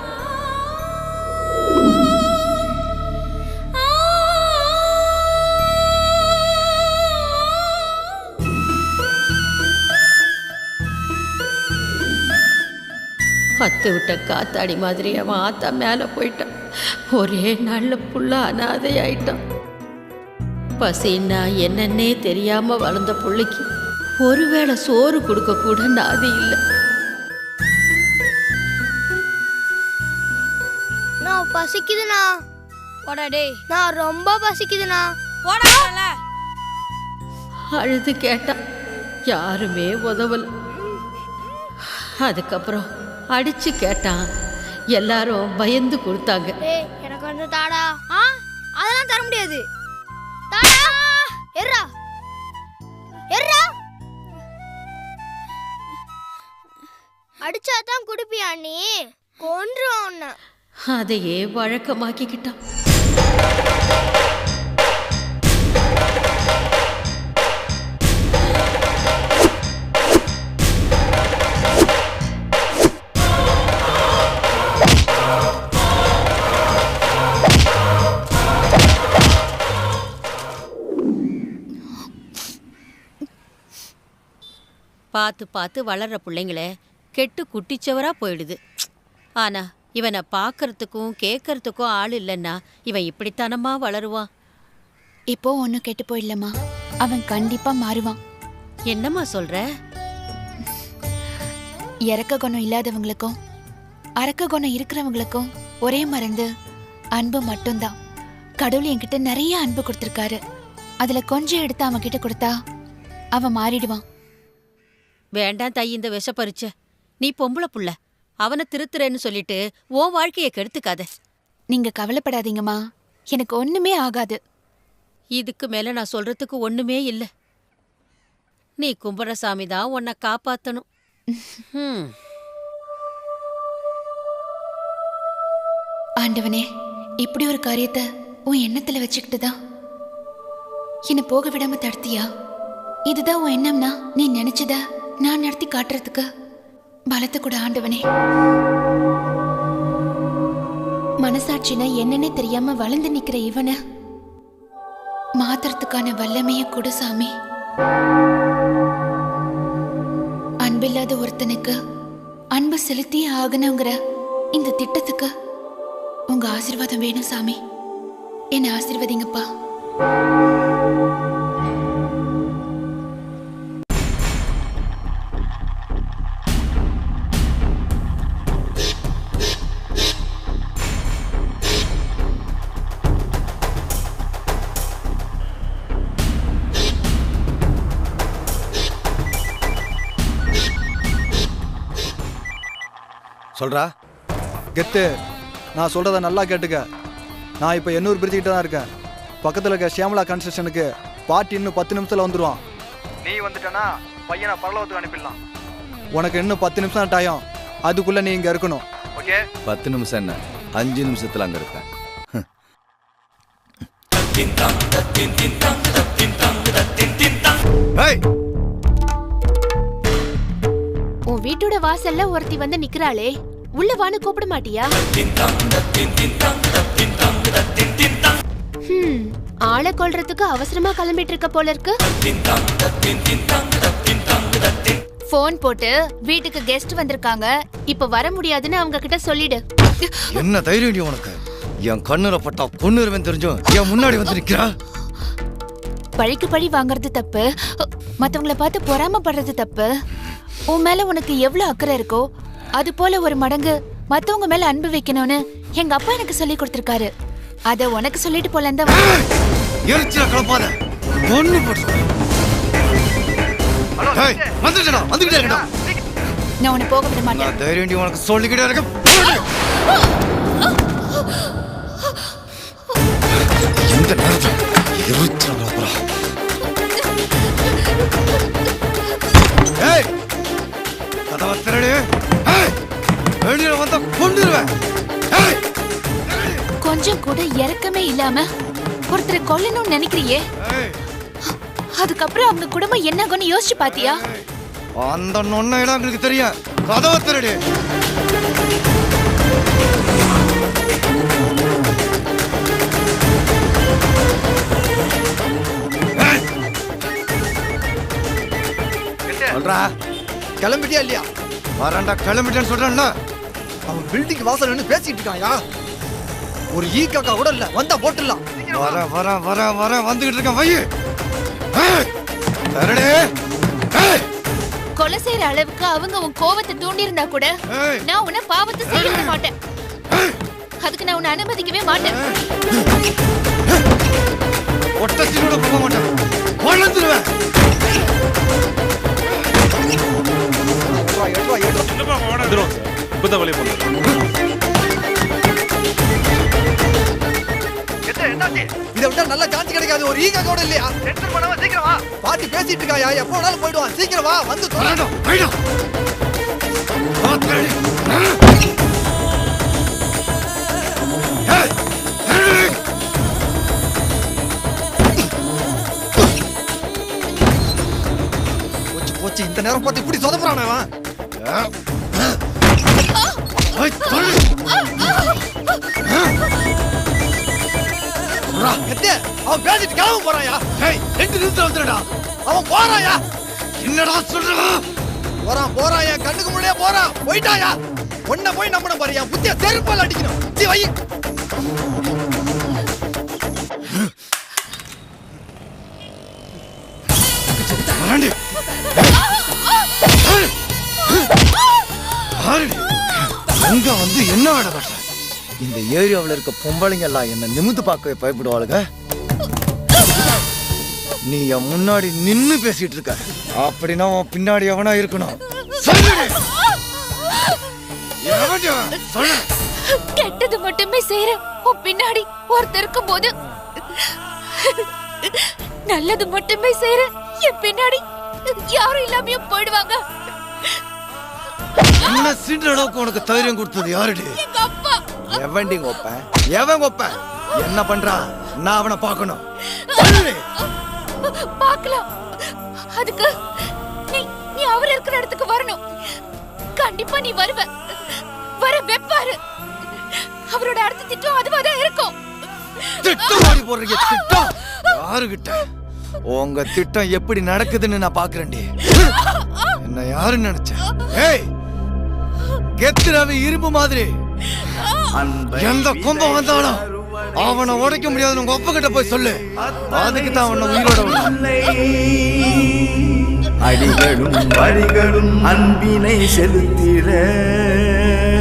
அத்து விட்ட காத்தாடி மாதிரி அவன் ஆத்தா மேல போயிட்டான். ஒரே நாள்ல புள்ள அனாதை ஆயிட்டான். பசின்னா என்னன்னே தெரியாம வளர்ந்த புள்ளைக்கு ஒருவேளை சோறு கொடுக்க கூட நாதி இல்லை. நான் பசிக்குதுண்ணா. போடா டேய், நான் ரொம்ப பசிக்குதுண்ணா. போடா. அழுது கேட்டான். யாருமே உதவல. அதுக்கப்புறம் அடிச்சு கேட்டான். எல்லாரும் பயந்து கொடுத்தாங்க. எனக்கு வந்து தாடா. அதெல்லாம் தர முடியாது. தாடா. எர்ரா எர்ரா. அடிச்சாதான் குடிப்பியா நீ? கொன்றுவான் உன்னை. அதையே வழக்கமாக்கிக்கிட்டான். பார்த்து பார்த்து வளர்ற பிள்ளைங்கள கெட்டு குட்டிச்சவரா போயிடுது. ஆனா இவனை பார்க்கறதுக்கும் கேட்கறதுக்கும் ஆள் இல்லைன்னா இவன் இப்படித்தானமா வளருவான். இப்போ ஒன்னும் கெட்டு போயிடலம்மா. அவன் கண்டிப்பா மாறுவான். என்னம்மா சொல்ற? இறக்க குணம் இல்லாதவங்களுக்கும் அரக்க குணம் இருக்கிறவங்களுக்கும் ஒரே மருந்து அன்பு மட்டும்தான். கடவுள் என்கிட்ட நிறைய அன்பு கொடுத்துருக்காரு. அதுல கொஞ்சம் எடுத்து அவன் கிட்ட கொடுத்தா அவன் மாறிடுவான். வேண்டாம் தாய், இந்த விஷ பறிச்ச. நீ பொம்பளை புள்ள, அவனை திருத்துறேன்னு சொல்லிட்டு உன் வாழ்க்கையை கெடுத்துக்காத. நீங்க கவலைப்படாதீங்கம்மா, எனக்கு ஒண்ணுமே ஆகாது. இதுக்கு மேல நான் சொல்றதுக்கு ஒண்ணுமே இல்ல. நீ கும்பரசாமி தான் உன்னை காப்பாத்தணும். ஆண்டவனே, இப்படி ஒரு காரியத்தை உன் எண்ணத்துல வச்சுக்கிட்டுதான் என்ன போக விடாம தடுத்தியா? இதுதான் உன் எண்ணம்னா நீ நினைச்சத நான் நடத்தி காட்டுறதுக்கு பலத்தை கூட ஆண்டவனே. மனசாட்சினா என்னன்னே தெரியாம வளர்ந்து நிக்கிற இவனை மாத்துறதுக்கான வல்லமைய கொடு சாமி. அன்பில்லாத ஒருத்தனுக்கு அன்பு செலுத்தியே ஆகணுங்கிற இந்த திட்டத்துக்கு உங்க ஆசீர்வாதம் வேணும் சாமி. என்ன ஆசீர்வதிங்கப்பா. சொல்றா கெத்து, நான் சொல்கிறத நல்லா கேட்டுக்க. நான் இப்போ எண்ணூர் பிரிச்சுக்கிட்டு தான் இருக்கேன். பக்கத்தில் இருக்க ஷியாமலா கன்ஸ்ட்ரக்ஷனுக்கு பாட்டி இன்னும் 10 நிமிஷத்தில் வந்துடுவான். நீ வந்துட்டனா பையனை பரலோகத்துக்கு அனுப்பிடலாம். உனக்கு இன்னும் 10 நிமிஷம் டைம், அதுக்குள்ளே நீ இங்கே இருக்கணும். ஓகே? 10 நிமிஷம் என்ன, 5 நிமிஷத்தில் அங்கே இருப்பேன். உன் வீட்டோட வாசல்ல ஒருத்தி வந்து நிக்கிறாளே, உள்ள வான்னு கூப்பிட மாட்டியா? ஆளை கொல்றதுக்கு அவசரமா கிளம்பிட்டு இருக்க போல இருக்கு. போன் போட்டு வீட்டுக்கு கெஸ்ட் வந்திருக்காங்க, இப்ப வர முடியாதுன்னு அவங்க கிட்ட சொல்லிடு. என்ன தைரியம் உனக்கு? என் கண்ணுல பட்டா பொண்ணுருவன் தெரிஞ்சும் என் முன்னாடி வந்து நிக்கிறா. பழிக்கு பழி வாங்குறது தப்பு, மத்தவங்கள பார்த்து பொறாமப்படுறது தப்பு. உன் மேல உனக்கு எவ்வளவு அக்கறை இருக்கோ அது போல ஒரு மடங்கு மத்தவங்க மேல அன்பு வைக்கணும்னு எங்க அப்பா எனக்கு சொல்லி கொடுத்திருக்காரு. அத உனக்கு சொல்லிட்டு போல இந்த நான் உன்னை போக விட மாட்டேன். தைரியம் உனக்கு சொல்லிக்கிட்டே இருக்க. இந்த நேரத்தில் கொஞ்சம் கூட இறக்கமே இல்லாம ஒருத்தரை கொல்லணும்னு நினைக்கிறியே, அதுக்கப்புறம் அவங்க குடும்பம் என்னாகும்னு யோசிச்சு பாத்தியா? அந்த நொன்ன இடம் எங்களுக்கு தெரியும். கதவை திரடு. சொல்றா, கிளம்பிட்டியா இல்லையா? வரண்டா, கிளம்பிட்டேன்னு சொல்றேன்ல. அவன் பில்டிங் வாசல் நின்று பேசிட்டு இருக்காயா? ஒரு ஈ காக்கா கூட இல்ல, வந்தா போட்டுடலாம். வர வர வர வர வந்துகிட்டு இருக்க. வையே கொலை செய்யற அளவுக்கு அவங்க உன் கோவத்தை தூண்டி இருந்தா கூட நான் உன்னை பாவத்தை செய்ய மாட்டேன். அதுக்கு நான் உன்னை அனுமதிக்கவே மாட்டேன். ஒட்டச்சினோட போக மாட்டேன், வளர்ந்துருவேன். இப்பதான் வழி போடுறேன். இதை விட்டா நல்ல சான்ஸ் கிடைக்காது. ஒரு ஈகா கூட இல்லையா? டென்ஷன் பண்ணாம சீக்கிரம் வா. பாட்டி பேசிட்டு இருக்காயா, எப்போ வேணாலும் போயிடுவான். சீக்கிரம் வா, வந்து தொலைடா. போய்டா. போச்சு போச்சு, இந்த நேரம் பார்த்து இப்படி சொதப்புறானே அவன். அவன் பேசிட்டு கிளம்ப போறாயா? 2 நிமிஷம் வந்துடா. அவன் போறாயா? என்னடா சொல்றான்? போறான் என் கண்ணுக்கு முன்னாடியே போறான். போயிட்டாயா? ஒன்ன போய் நம்பணும் பாரு, என் புத்திய செருப்பால் அடிக்கணும். சி வை. அங்க வந்து என்ன வேட கட்ட? இந்த ஏரியாவில் இருக்க பொம்பளைங்க எல்லாம் என்ன நிமிந்து பார்க்கவே பயப்படுவாளுங்க. நீ என் முன்னாடி நின்னு பேசிட்டு இருக்க, அப்படின்னா உன் பின்னாடி எவனா இருக்கணும். கெட்டது மட்டுமே செய்யற உன் பின்னாடி ஒருத்தர் இருக்கும் போது நல்லது மட்டுமே செய்யற என் பின்னாடி யாரும் இல்லாம போயிடுவாங்க. என்ன சீன்ற அளவுக்கு உனக்கு தைரியம் கொடுத்தது யாருடி? எங்க அப்பா. எவன்டி கோப்பேன்? எவன் கோப்பேன்? என்ன பண்றான்? நான் அவனை பார்க்கணும். பார்க்கலாம். அதுக்கு நீ அவர் இருக்கிற இடத்துக்கு வரணும். கண்டிப்பா நீ வருவ. வர வெப்பாரு. அவரோட அடுத்த திட்டம் அதுவா தான் இருக்கும். திட்டம் மாறி போடுறீங்க. திட்டம் யாருகிட்ட? உங்க திட்டம் எப்படி நடக்குதுன்னு நான் பாக்குறேன்டி. என்ன யாரு நினைச்ச? ஏய், கெத்து ரவி இரும்பு மாதிரி. எந்த கொம்பம் வந்தாலும் அவனை உடைக்க முடியாதுன்னு உங்க அப்பா கிட்ட போய் சொல்லு. அதுக்கு தான் அவனை உயிரோட அடிகளும் வரிகளும் அன்பினை செலுத்திட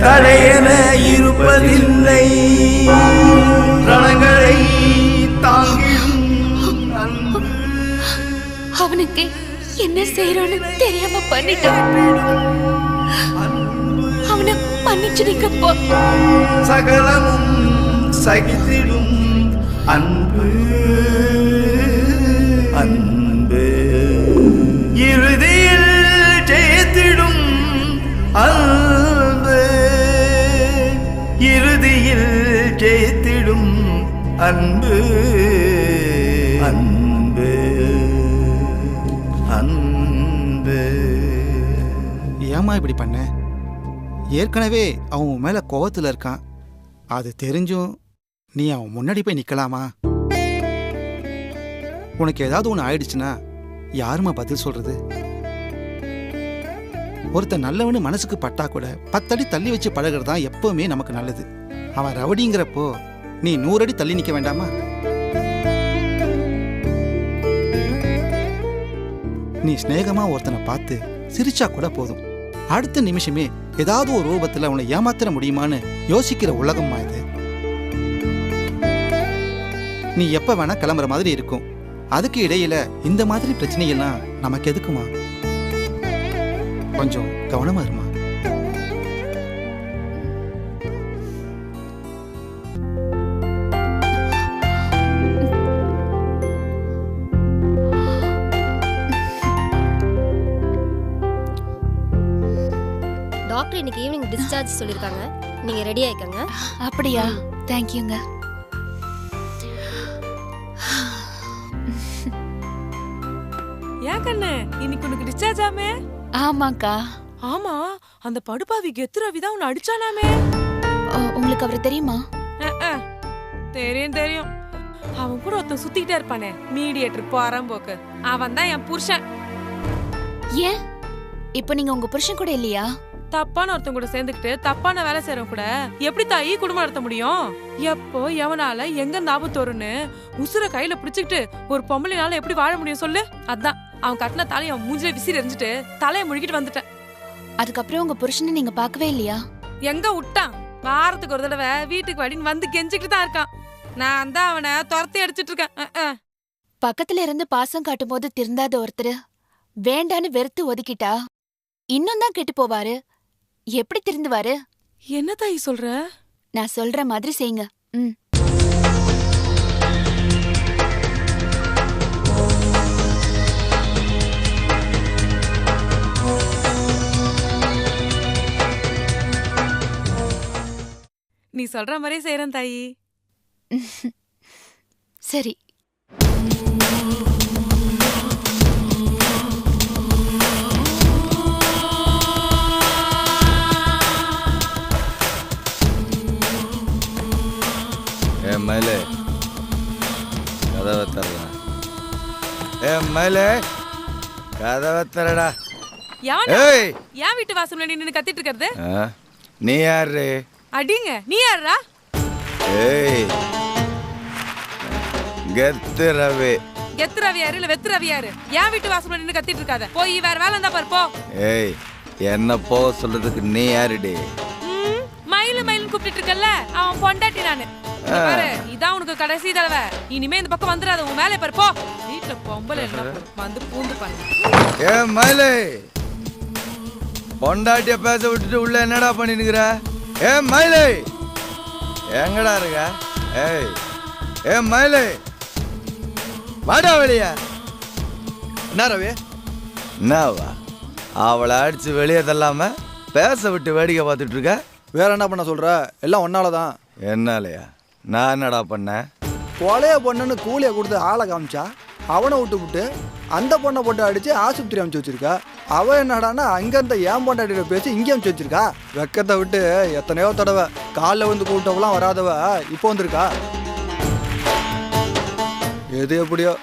தடையென இருப்பதில்லை. ரணங்களை தாங்கிடும் அவனுக்கு என்ன செய்யறோன்னு தெரியாம பண்ணிட்டான். அவனை மன்னிச்சிடுங்க போ. சகலமும் சகித்திடும் அன்பு அன்பு இறுதியில் ஜெயித்திடும் அன்பு இறுதியில் ஜெயித்திடும் அன்பு அன்பு அன்பு. ஏமா இப்படி பண்ண? ஏற்கனவே அவன் உன் மேல கோவத்துல இருக்கான். அது தெரிஞ்சும் நீ அவன் முன்னாடி போய் நிக்கலாமா? உனக்கு ஏதாவது ஒன்று ஆயிடுச்சுன்னா யாருமா பதில் சொல்றது? ஒருத்தன் நல்லவனு மனசுக்கு பட்டா கூட 10 அடி தள்ளி வச்சு பழகிறது தான் எப்பவுமே நமக்கு நல்லது. அவன் ரவுடிங்கிறப்போ நீ 100 அடி தள்ளி நிக்க வேண்டாமா? நீ ஸ்நேகமா ஒருத்தனை பார்த்து சிரிச்சா கூட போதும், அடுத்த நிமிஷமே ஏதாவது ஒரு ரூபத்தில் அவனை ஏமாத்திர முடியுமான்னு யோசிக்கிற உலகம்மா இது. நீ எப்ப வேணா கிளம்புற மாதிரி இருக்கும். அதுக்கு இடையில இந்த மாதிரி பிரச்சனைகள்லாம் நமக்கு எதுக்குமா? கொஞ்சம் கவனமா இருமா. டாக்டர் இன்னைக்கு ஈவினிங் டிஸ்சார்ஜ் சொல்லிருக்காங்க. நீங்க ரெடி ஆயிக்கங்க. அப்படியா? தேங்க்யூங்க. ஏன் கண்ணு இன்னைக்கு உனக்கு டிஸ்சார்ஜ் ஆமே? ஆமாக்கா. ஆமா, அந்த படுபாவி கெத்து ரவி தான் உன்னை அடிச்சானாமே. உங்களுக்கு அவரை தெரியுமா? தெரியும் தெரியும். அவன் கூட ஒருத்தன் சுத்திக்கிட்டே இருப்பானே, மீடியேட்டர் போறம்போக்கு. அவன் தான் என் புருஷன். ஏன் இப்போ நீங்க உங்க புருஷன் கூட இல்லையா? தப்பான ஒருத்தன் கூட சேர்ந்துக்கிட்டு தப்பான வேலை செய்யறவன் கூட எப்படி தாயி குடும்பம் நடத்த முடியும்? எப்போ எவனால எங்க ஆபத்து வரும்னு உசுர கையில பிடிச்சுக்கிட்டு ஒரு பொம்பளைனால எப்படி வாழ முடியும் சொல்லு? அதான் அவன் கட்டின தலையை அவன் மூஞ்சில விசிறி எரிஞ்சிட்டு தலையை முழுகிட்டு வந்துட்டேன். அதுக்கப்புறம் உங்க புருஷனை நீங்க பார்க்கவே இல்லையா? எங்க விட்டான்? வாரத்துக்கு ஒரு தடவை வீட்டுக்கு வாடின்னு வந்து கெஞ்சிக்கிட்டு தான் இருக்கான். நான் தான் அவனை துரத்தி அடிச்சிட்டு இருக்கேன். பக்கத்துல இருந்து பாசம் காட்டும் போது திருந்தாத ஒருத்தர் வேண்டான்னு வெறுத்து ஒதுக்கிட்டா இன்னும் தான் கெட்டு போவாரு. எப்படி திருந்துவாரு? என்ன தாய் சொல்ற? நான் சொல்ற மாதிரி செய்யுங்க. நீ சொல்ற மாதிரியே செய்யறேன் தாயி. சரி. மயிலே கதவை தரடா. மயிலே கதவை தரடா. ஏன் வீட்டு வாசல்ல நின்னு கத்திட்டு இருக்கிறது? நீ யாரு? அடிங்க, நீ யாரா? ஏய், கெத்து ரவி. கெத்து ரவி யாரு இல்ல வெத்து ரவி யாரு? ஏன் வீட்டு வாசல்ல நின்னு கத்திட்டு இருக்காத. போய் வேற வேலை இருந்தா பாரு போ. ஏய், என்ன போக சொல்றதுக்கு நீ யாருடி? மயிலு மயிலுன்னு கூப்பிட்டு இருக்கல்ல, அவன் பொண்டாட்டி நானு. பாரு, இதான் உனக்கு கடைசி தடவை. இனிமே இந்த பக்கம் வந்துடாத. உன் மேலே பாரு போ. வீட்டுல பொம்பளை எல்லாம் வந்து பூந்து பண்ணு. மயிலே, பொண்டாட்டிய பேச விட்டுட்டு உள்ள என்னடா பண்ணிருக்கிற? மயிலே, எங்கடா இருக்க? மயிலே, வாடா வெளிய. என்ன ரவி? என்னவா அவளை அடிச்சு வெளியே தள்ளாம பேச விட்டு வேடிக்கை பார்த்துட்டு இருக்க? வேற என்ன பண்ண சொல்ற? எல்லாம் ஒன்னாலதான். என்னாலயா? நான் என்னடா பண்ணேன்? கொலைய பொண்ணுன்னு கூலிய கொடுத்து ஆளை காமிச்சா அவனை விட்டு அந்த பொண்ணை போட்டு அடிச்சு ஆஸ்பத்திரி அனுப்பிச்சு வச்சிருக்கா. அவ என்னடானா அங்கிருந்த ஏன் பொண்டாட்டியோட பேசி இங்கே அனுப்பிச்சு வச்சிருக்கா. வெக்கத்தை விட்டு எத்தனையோ தடவை காலில் வந்து கூட்டவெல்லாம் வராதவ இப்போ வந்திருக்கா. எது எப்படியோ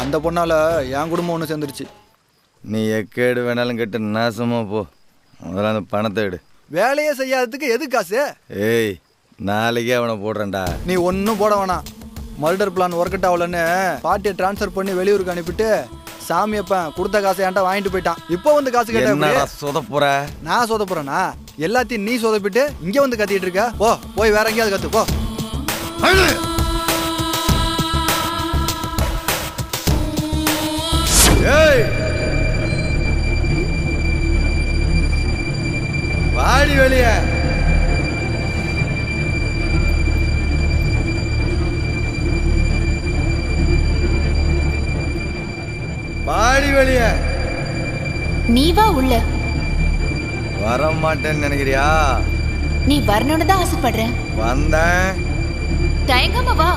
அந்த பொண்ணால என் குடும்பம் ஒன்று சேர்ந்துருச்சு. நீ எக்கேடு வேணாலும் கேட்டு நாசமா போ. முதல்ல அந்த பணத்தை எடு. வேலையே செய்யாததுக்கு எது காசு? ஏய், நாளைக்கே அவனை போடுறேன்டா. நீ ஒன்றும் போட வேணாம். மர்டர் பிளான் ஒர்க் அவுட் ஆகலன்னு பார்ட்டியை டிரான்ஸ்ஃபர் பண்ணி வெளியூருக்கு அனுப்பிட்டு சாமியப்பன் கொடுத்த காசை என்கிட்ட வாங்கிட்டு போயிட்டான். இப்போ வந்து காசு கேட்டா சொதப்புற. நான் சொதப்புறேனா? எல்லாத்தையும் நீ சொதப்பிட்டு இங்கே வந்து கத்திட்டு இருக்க. போ, போய் வேற எங்கேயாவது கத்து போ. ஏய், வாடி வெளியே. வாடி வெளியே. நீ வா உள்ள. வர மாட்டேன்னு நினைக்கிறியா? நீ வரணும்னு தான் ஆசைப்படுறேன். வந்தேன். தயங்காம வா.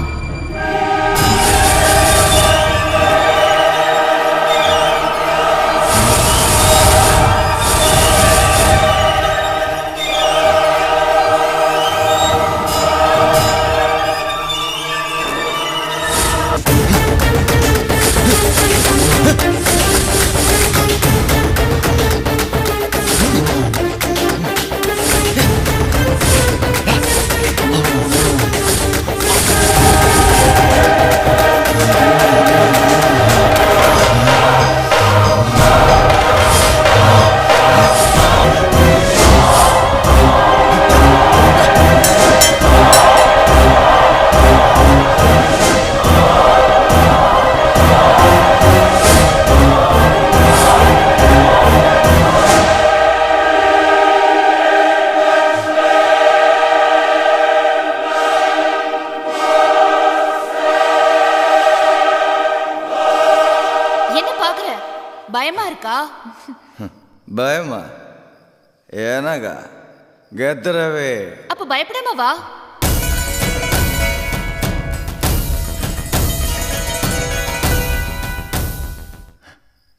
பயமா இருக்கா? பயமா? ஏனாக்கா கெத்துறவே. அப்ப பயப்படாம வா.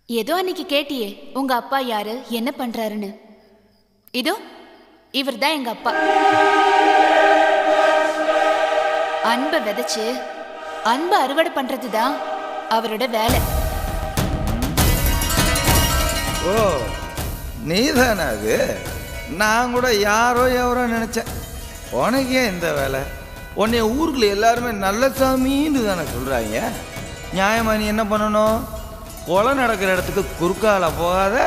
ஏதோ அன்னைக்கு கேட்டியே உங்க அப்பா யாரு என்ன பண்றாருன்னு. இதோ இவர் தான் எங்க அப்பா. அன்பை விதைச்சு அன்பை அறுவடை பண்றதுதான் அவரோட வேலை. ஓ, நீதானா அது? நான் கூட யாரோ எவரோ நினைச்சேன். உனக்கே இந்த வேலை? உன்னைய ஊருக்குள்ள எல்லாருமே நல்ல சாமின்னு தானே சொல்றாங்க. நியாயமா நீ என்ன பண்ணணும்? கொலை நடக்கிற இடத்துக்கு குறுக்கால போகாத,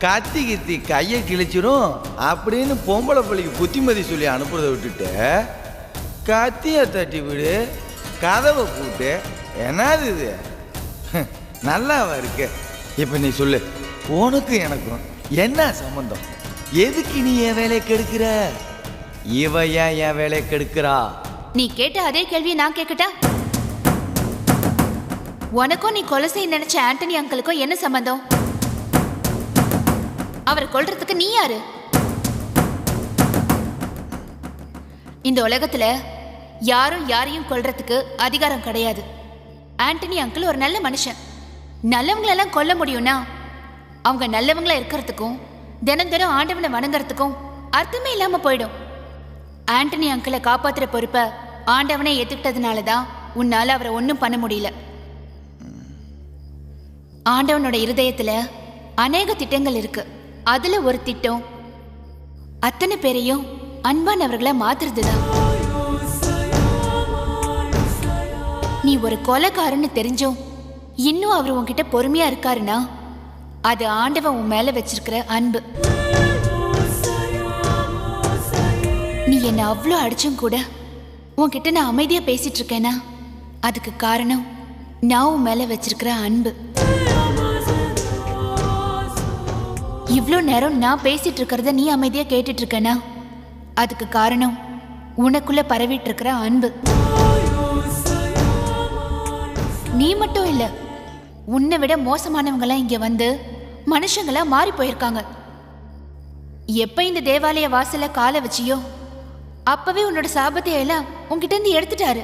கத்தி கித்தி கையை கிழிச்சிடும் அப்படின்னு பொம்பளை பிள்ளைக்கு புத்திமதி சொல்லி அனுப்புறதை விட்டுட்டு கத்தியை தட்டி விடு, கதவை கூட்டு. என்னது இது? நல்லாவா இருக்கு? இப்போ நீ சொல்லு, உனக்கும் எனக்கும் என்ன சம்பந்தம்? எதுக்கு நீ என் வேலையை கெடுக்கிற? இவ ஏன் என் வேலையை கெடுக்கிறா? நீ கேட்ட அதே கேள்வியை நான் கேட்கட்டா? உனக்கும் நீ கொலை செய்ய நினைச்ச ஆண்டனி அங்கிளுக்கும் என்ன சம்பந்தம்? அவரை கொல்றதுக்கு நீ யாரு? இந்த உலகத்துல யாரும் யாரையும் கொல்றதுக்கு அதிகாரம் கிடையாது. ஆண்டனி அங்கிள் ஒரு நல்ல மனுஷன். நல்லவங்களெல்லாம் கொல்ல முடியும்னா அவங்க நல்லவங்களா இருக்கிறதுக்கும் தினம் தினம் ஆண்டவனை வணங்குறதுக்கும் அர்த்தமே இல்லாம போயிடும். ஆண்டனி அங்கிளை காப்பாத்துற பொறுப்பை ஆண்டவனை ஏத்துக்கிட்டதுனாலதான் உன்னால அவரை ஒன்றும் பண்ண முடியல. ஆண்டவனோட இருதயத்துல அநேக திட்டங்கள் இருக்கு. அதுல ஒரு திட்டம் அத்தனை பேரையும் அன்பானவர்களை மாத்துறதுதான். நீ ஒரு கொலைக்காரன்னு தெரிஞ்சும் இன்னும் அவர் உன்கிட்ட பொறுமையா இருக்காருன்னா அது ஆண்டவன் உன் மேல வச்சிருக்கிற அன்பு. நீ என்ன அவ்வளோ அடிச்சும் கூட உன்கிட்ட நான் அமைதியா பேசிட்டு இருக்கேன்னா அதுக்கு காரணம் நான் உன் மேல வச்சிருக்கிற அன்பு. இவ்வளோ நேரம் நான் பேசிட்டு இருக்கிறத நீ அமைதியா கேட்டுட்டு இருக்கேன்னா அதுக்கு காரணம் உனக்குள்ள பரவிட்டு இருக்கிற அன்பு. நீ மட்டும் இல்ல, உன்னை விட மோசமானவங்களாம் இங்க வந்து மனுஷங்களா மாறி போயிருக்காங்க. எப்ப இந்த தேவாலய வாசல்ல காலை வச்சியோ அப்பவே உன்னோட சாபத்தை எல்லாம் உன்கிட்ட இருந்து எடுத்துட்டாரு.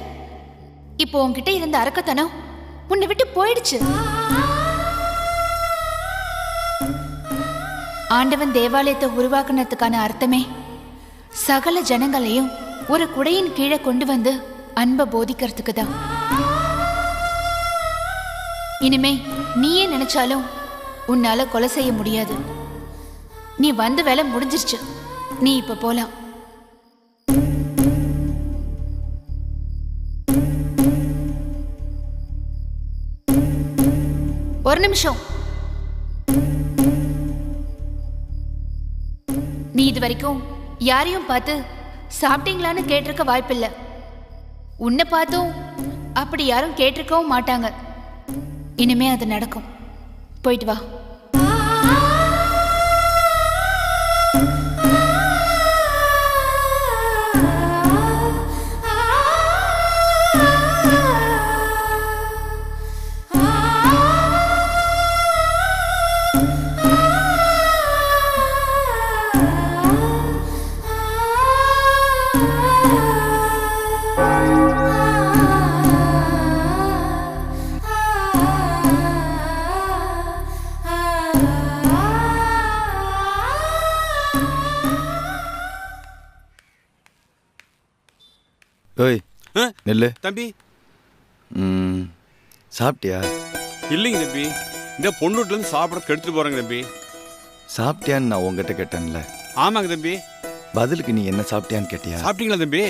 இப்போ உன்கிட்ட இருந்த அரக்கத்தனம் உன்னை விட்டு போயிடுச்சு. ஆண்டவன் தேவாலயத்தை உருவாக்குனதுக்கான அர்த்தமே சகல ஜனங்களையும் ஒரு குடையின் கீழே கொண்டு வந்து அன்பை போதிக்கிறதுக்கு தான். இனிமே நீயே நினைச்சாலும் உன்னால கொலை செய்ய முடியாது. நீ வந்த வேலை முடிஞ்சிருச்சு. நீ இப்ப போலாம். ஒரு நிமிஷம். நீ இது வரைக்கும் யாரையும் பார்த்து சாப்பிட்டீங்களான்னு கேட்டிருக்க வாய்ப்பில்லை. உன்னை பார்த்தும் அப்படி யாரும் கேட்டிருக்கவும் மாட்டாங்க. இனிமே அது நடக்கும். போயிட்டு வா. ஓய் நெல்லு தம்பி. சாப்பிட்டியா? இல்லைங்க தம்பி, இந்த பொண்ணு வீட்டுலேருந்து சாப்பிட எடுத்துட்டு போறேங்க தம்பி. சாப்பிட்டியான்னு நான் உங்ககிட்ட கேட்டேன்ல. ஆமாங்க தம்பி. பதிலுக்கு நீ என்ன சாப்பிட்டியான்னு கேட்டியா? சாப்பிட்டீங்களா தம்பி?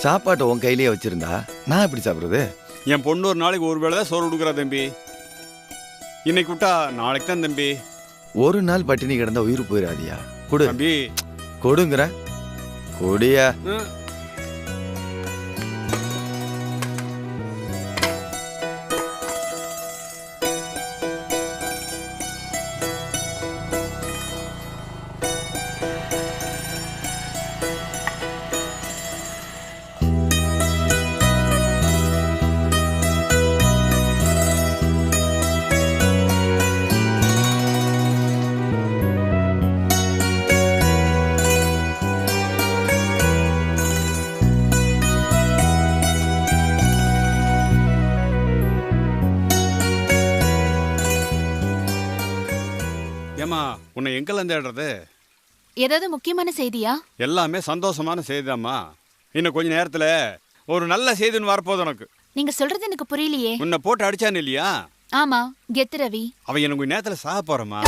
சாப்பாட்டை உன் கையிலேயே வச்சிருந்தா நான் எப்படி சாப்பிட்றது? என் பொண்ணு ஒரு நாளைக்கு ஒரு வேளை தான் சோறு கொடுக்குறா தம்பி. இன்னைக்கு விட்டா நாளைக்கு தான் தம்பி. ஒரு நாள் பட்டினி கிடந்தா உயிர் போயிடாதியா? கொடு தம்பி. கொடுங்கிற கொடியா. ஏமா உன்னை எங்கெல்லாம் தேடுறது? ஏதாவது முக்கியமான செய்தியா? எல்லாமே சந்தோஷமான செய்திதாம்மா. இன்னும் கொஞ்ச நேரத்துல ஒரு நல்ல செய்தின்னு வரப்போகுது உனக்கு. நீங்க சொல்றது எனக்கு புரியலையே. உன்னை போட்டு அடிச்சான்னு இல்லையா? ஆமா, கெத்து ரவி. அவன் எனக்கு கொஞ்ச நேரத்துல சாக போறமா.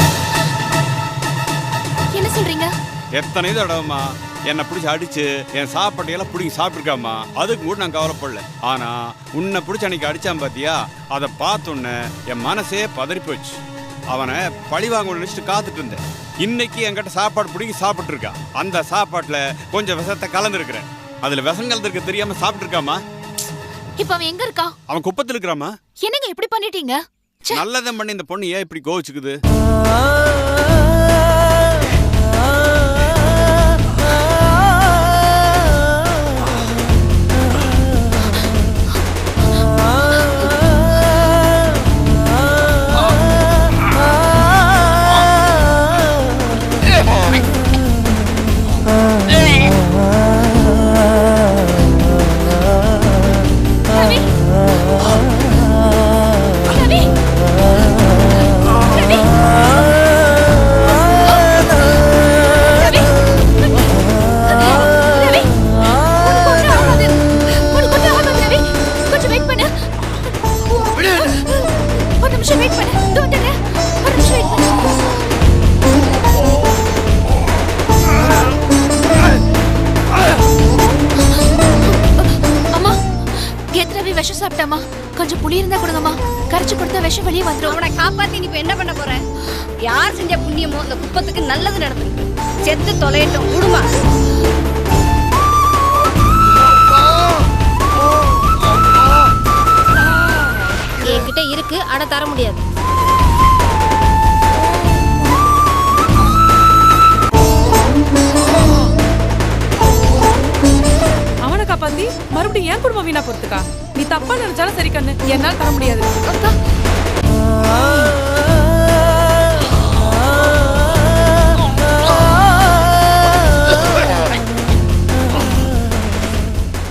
என்ன சொல்றீங்க? எத்தனை தடவைமா என்னை பிடிச்சி அடிச்சு என் சாப்பாட்டையெல்லாம் பிடிங்கி சாப்பிட்டுருக்காமா. அதுக்கு கூட நான் கவலைப்படல. ஆனா உன்னை பிடிச்சி அன்னைக்கு அடிச்சான் பாத்தியா, அதை பார்த்தோன்னே என் மனசே பதறி போச்சு. அவனை பழி வாங்க நினைச்சிட்டு காத்துட்டு இருந்தேன். இன்னைக்கு என்கிட்ட சாப்பாடு பிடிங்கி சாப்பிட்டு இருக்கான். அந்த சாப்பாட்டுல கொஞ்சம் விஷத்தை கலந்துருக்கிறேன். அதுல விஷம் கலந்துருக்க தெரியாம சாப்பிட்டு இருக்காமா. இப்ப அவன் எங்க இருக்கா? அவன் குப்பத்தில் இருக்கிறாமா. என்னங்க இப்படி பண்ணிட்டீங்க? நல்லதான் பண்ணி இந்த பொண்ணு ஏன் இப்படி கோவிச்சுக்குது? கொஞ்சம் புளி இருந்தா கொடுங்கம்மா. கரைச்சு கொடுத்தா விஷம் வெளியே வந்துடும். அவனை காப்பாத்தி நீ இப்ப என்ன பண்ண போற? யார் செஞ்ச புண்ணியமோ அந்த குப்பத்துக்கு நல்லது நடந்துருக்கு. செத்து தொலையட்டும் விடுமா. என்கிட்ட இருக்கு, ஆனா தர முடியாது. அவனை காப்பாத்தி மறுபடியும் ஏன் குடும்பம் வீணா போறதுக்கா? நீ தப்பா நினைச்சாலும் சரி கண்ணு, என்னால தர முடியாது.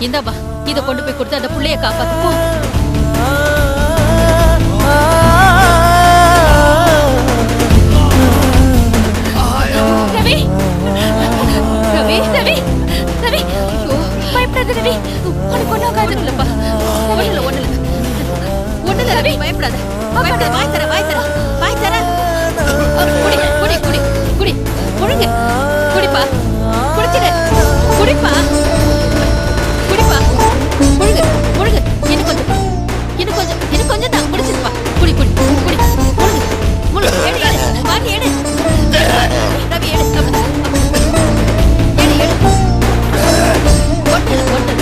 இந்தாப்பா, இத கொண்டு போய் கொடுத்து அந்த புள்ளைய காப்பாத்து. ரவி உனக்கு ஒன்றும் ஆகாது இல்லப்பா. ஒன்றும் இல்லை ரவி, பயப்படாத. வாய் தர வாய் தர வாய் தர. குடி குடி குடி குடி முழுங்க. குடிப்பா, குடிச்சிடு. குடிப்பா குடிப்பா, முழுங்க முழுங்க. இன்னும் கொஞ்சம் இன்னும் கொஞ்சம் இன்னும் கொஞ்சம் தான். குடிச்சிருப்பா. குடி குடி குடி முழுங்க முழுங்க. எடு எடு வாங்கி எடு ரவி, எடு. எடு எடு. ஒட்டல ஒட்டல.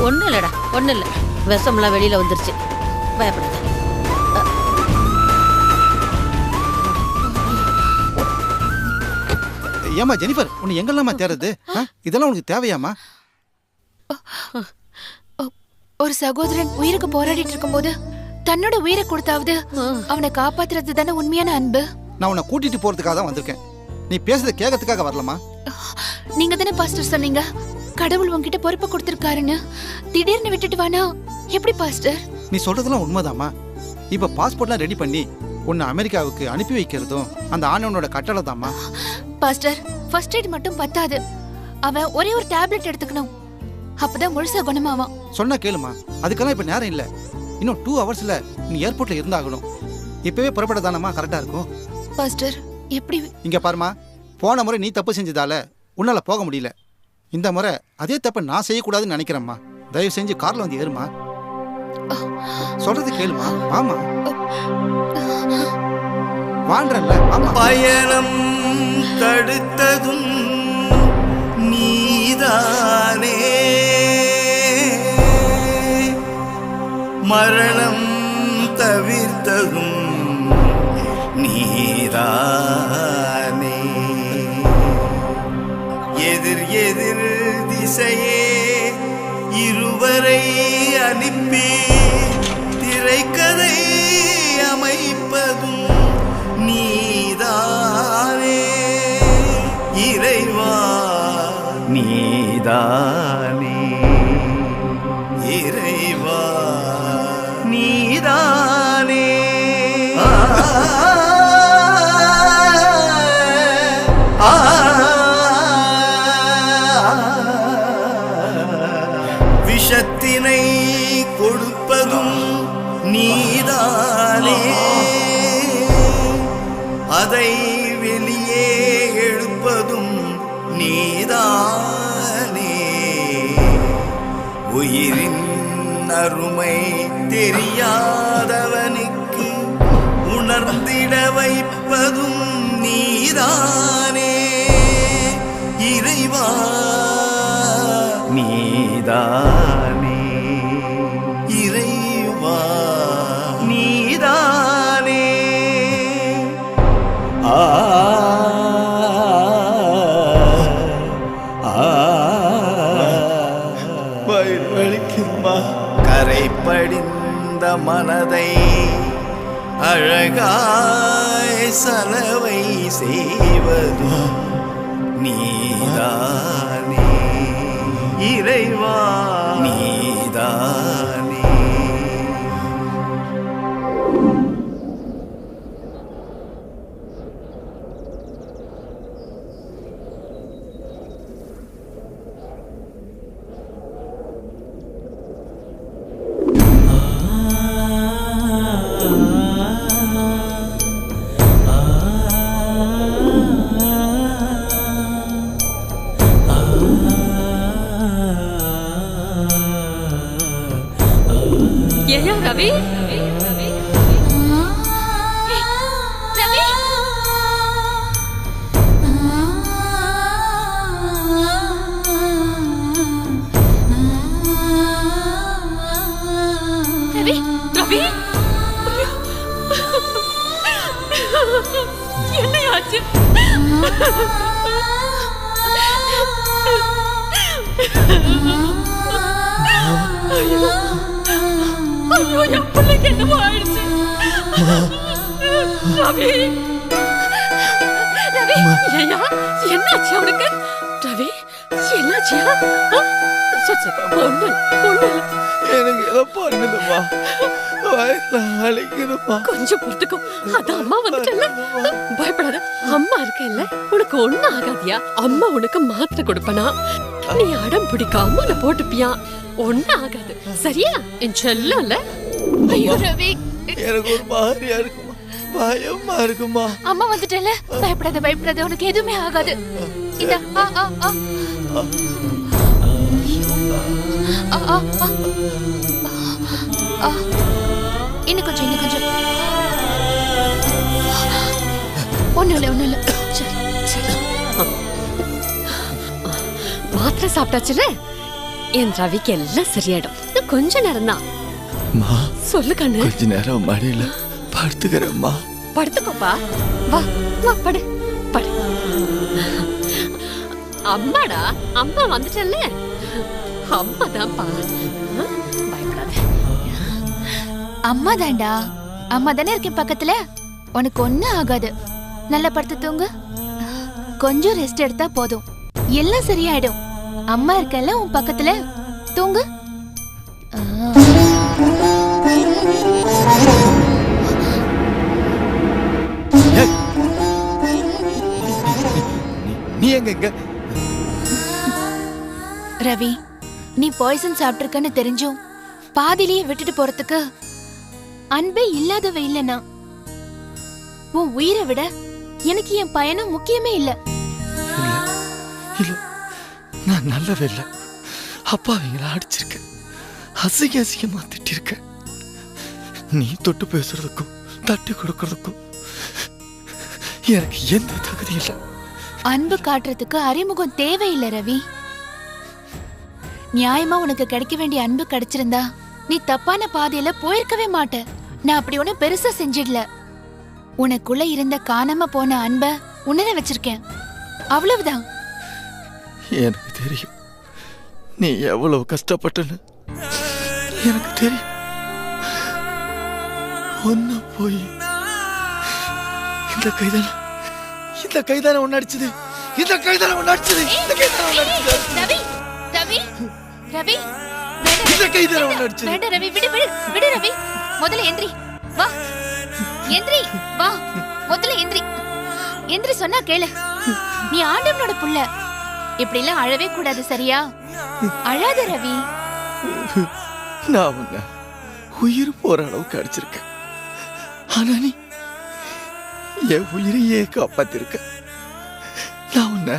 ஒன்றும் இல்லைடா, ஒன்றும் இல்லை. விஷம்லாம் வெளியில் வந்துருச்சு, பயப்படாத. ஏமா ஜெனிஃபர், உன்னை எங்கெல்லாமா தேடுறது? இதெல்லாம் உனக்கு தேவையாமா? ஒரு சகோதரன் உயிருக்கு போராடிட்டு இருக்கும்போது தன்னோட உயிரை கொடுத்தாவது அவனை காப்பாத்துறது தானே உண்மையான அன்பு. நான் உன்னை கூட்டிட்டு போறதுக்காக தான் வந்திருக்கேன். நீ பேசுறத கேட்கறதுக்காக வரலமா? நீங்க தானே பாஸ்டர் சொன்னீங்க கடவுள் உன்கிட்ட பொறுப்பை கொடுத்திருக்காருன்னு. திடீர்னு விட்டுட்டு வானா எப்படி பாஸ்டர்? நீ சொல்றதெல்லாம் உண்மைதாமா. இப்ப பாஸ்போர்ட்லாம் ரெடி பண்ணி உன்னை அமெரிக்காவுக்கு அனுப்பி வைக்கிறதும் அந்த ஆண்டவனோட கட்டளை தாம்மா. பாஸ்டர், ஃபர்ஸ்ட் எய்ட் மட்டும் பத்தாது. அவன் ஒரே ஒரு டேப்லெட் எடுத்துக்கணும், அப்பதான் முழுசா குணமாவான். சொன்னா கேளுமா, அதுக்கெல்லாம் இப்ப நேரம் இல்ல. இன்னும் 2 ஹவர்ஸ்ல நீ ஏர்போர்ட்ல இருந்தாகணும். இப்பவே புறப்பட தானமா கரெக்டா இருக்கும். பாஸ்டர் எப்படி? இங்க பாருமா, போன முறை நீ தப்பு செஞ்சதால உன்னால போக முடியல. இந்த முறை அதே தப்பை நான் செய்யக்கூடாதுன்னு நினைக்கிறேம்மா. தயவு செஞ்சு கார்ல வந்து ஏறுமா. சொல்றது கேளுமா. ஆமா வாண்டறல்ல. பயணம் தடுத்ததும் நீதானே, மரணம் தவிர்த்ததும் நீதானே, எதிர் எதிர் திசையே இருவரை அனுப்பி திரைக்கதை அமைப்பதும் நீதானே, இறைவா நீதானே, இறைவா நீதானே. விஷத்தினை கொடுப்பதும் நீதானே, அதை வெளியே எழுப்பதும் நீதானே, உயிரின் அருமை தெரியாதவனுக்கு உணர்ந்திட வைப்பதும் நீதானே, இறைவா நீதானே, இறைவா நீதானே. வலிக்குமா? கரை படிந்த மனதை அழகாய் சலவை செய்வதும் நீதானே, இறைவா நீதானே. ஏயா ரவி, ரவி ரவி என்னையாச்சு? ஐயோ ஐயோ என் பிள்ளைக்கு என்னமோ ஆயிடுச்சு. ரவி ரவி ஐயா என்னாச்சு அவனுக்கு? ரவி என்னாச்சியா? சரி சரி ஒண்ணு ஒண்ணு எனக்கு ஏதோ பண்ணுதுமா, வலிக்குதுமா. கொஞ்சம் பொறுத்துக்கோ, அதான் அம்மா வந்துட்டல. பயப்படாத, அம்மா இருக்கல்ல, உனக்கு ஒண்ணும் ஆகாதியா. அம்மா உனக்கு மாத்திரை கொடுப்பனா, நீ அடம் பிடிக்காம உன்னை போட்டுப்பியா, ஒண்ணும் ஆகாது சரியா என் செல்லல. ஐயோ ரவி, எனக்கு ஒரு மாதிரியா இருக்குமா, பயமா இருக்குமா. அம்மா வந்துட்டல, பயப்படாத பயப்படாத, உனக்கு எதுவுமே ஆகாது. இந்த ஆ ஆ ஆ ஆ ஆ ஆ இன்னும் கொஞ்சம் இன்னும் கொஞ்சம். ஒண்ணும் இல்ல சரி சரி. மாத்திரை சாப்பிட்டாச்சுல, என் ரவிக்கு எல்லாம் சரியாயிடும். கொஞ்ச நேரம் தான். சொல்லு கண்ணு. கொஞ்ச நேரம் மடியில படுத்துக்கிறேம்மா. படுத்துக்கோப்பா, வா வா படு படு. அம்மாடா, அம்மா வந்துட்டல்ல, அம்மா தான்ப்பா, பயப்படாத. அம்மா தாண்டா, அம்மா தானே இருக்கேன் பக்கத்துல, உனக்கு ஒண்ணும் ஆகாது. நல்லா படுத்து தூங்கு, கொஞ்சம் ரெஸ்ட் எடுத்தா போதும், எல்லாம் சரியாயிடும். அம்மா இருக்கல உன் பக்கத்துல, தூங்கு. நீ எங்க? ரவி, நீ பாய்சன் சாப்பிட்டிருக்கன்னு தெரிஞ்சும் பாதிலேயே விட்டுட்டு போறதுக்கு அன்பே இல்லாதவ இல்லனா. உன் உயிரை விட எனக்கு என் பயணம் முக்கியமே இல்ல. இல்ல, நான் நல்லவே இல்ல. அப்பா அவங்கள அடிச்சிருக்க, அசிங்கமா திட்டிருக்க. நீ தொட்டு பேசுறதுக்கும் தட்டி கொடுக்கறதுக்கும் எனக்கு எந்த தகுதி இல்லை. அன்பு காட்டுறதுக்கு அறிமுகம் தேவையில்லை ரவி. நியாயமா உனக்கு கிடைக்க வேண்டிய அன்பு கிடைச்சிருந்தா நீ தப்பான பாதையில போயிருக்கவே மாட்ட. நான் அப்படி ஒண்ணு பெருசா செஞ்சிடல. உனக்குள்ள இருந்த காணாம போன அன்ப உணர வச்சிருக்கேன், அவ்வளவுதான். எனக்கு தெரியும் நீ எவ்வளவு கஷ்டப்பட்டன்னு, எனக்கு தெரியும். ஒன்ன போய் இந்த கைதான ஒன்னு அடிச்சது, இந்த கைதான ஒன்னு அடிச்சது, இந்த கைதான ஒன்னு அடிச்சது. ரவி ரவி ரவி, இந்த கைதான ஒன்னு அடிச்சது. வேண்டாம் ரவி, விடு விடு விடு ரவி. முதல்ல எந்திரி, வா எந்திரி, வா முதல்ல எந்திரி. எந்திரி சொன்னா கேளு, நீ ஆண்டவனோட புள்ள. இப்படி எல்லாம் அழவே கூடாது சரியா? அழாத ரவி. நான் உன்னை உயிர் போற அளவுக்கு அடிச்சிருக்கேன், ஆனா நீ என் உயிரையே காப்பாத்திருக்க. நான் உன்னை